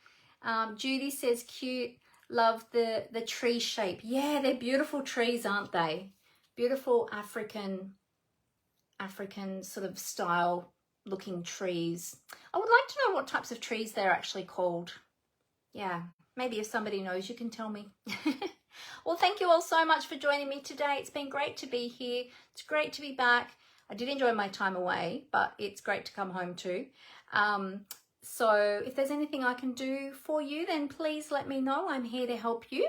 Judy says cute. Love the tree shape. Yeah, they're beautiful trees, aren't they? Beautiful African sort of style looking trees. I would like to know what types of trees they're actually called. Yeah, maybe if somebody knows, you can tell me. Well, thank you all so much for joining me today. It's been great to be here. It's great to be back. I did enjoy my time away, but it's great to come home too. So if there's anything I can do for you, then please let me know. I'm here to help you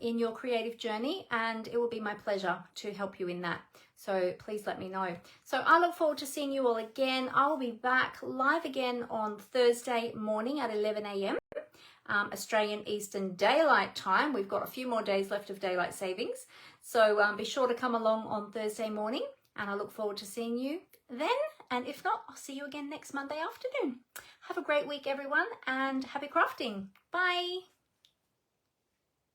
in your creative journey, and it will be my pleasure to help you in that. So please let me know. So I look forward to seeing you all again. I will be back live again on Thursday morning at 11 a.m. Australian Eastern Daylight Time. We've got a few more days left of daylight savings. So be sure to come along on Thursday morning, and I look forward to seeing you then. And if not, I'll see you again next Monday afternoon. Have a great week, everyone, and happy crafting. Bye.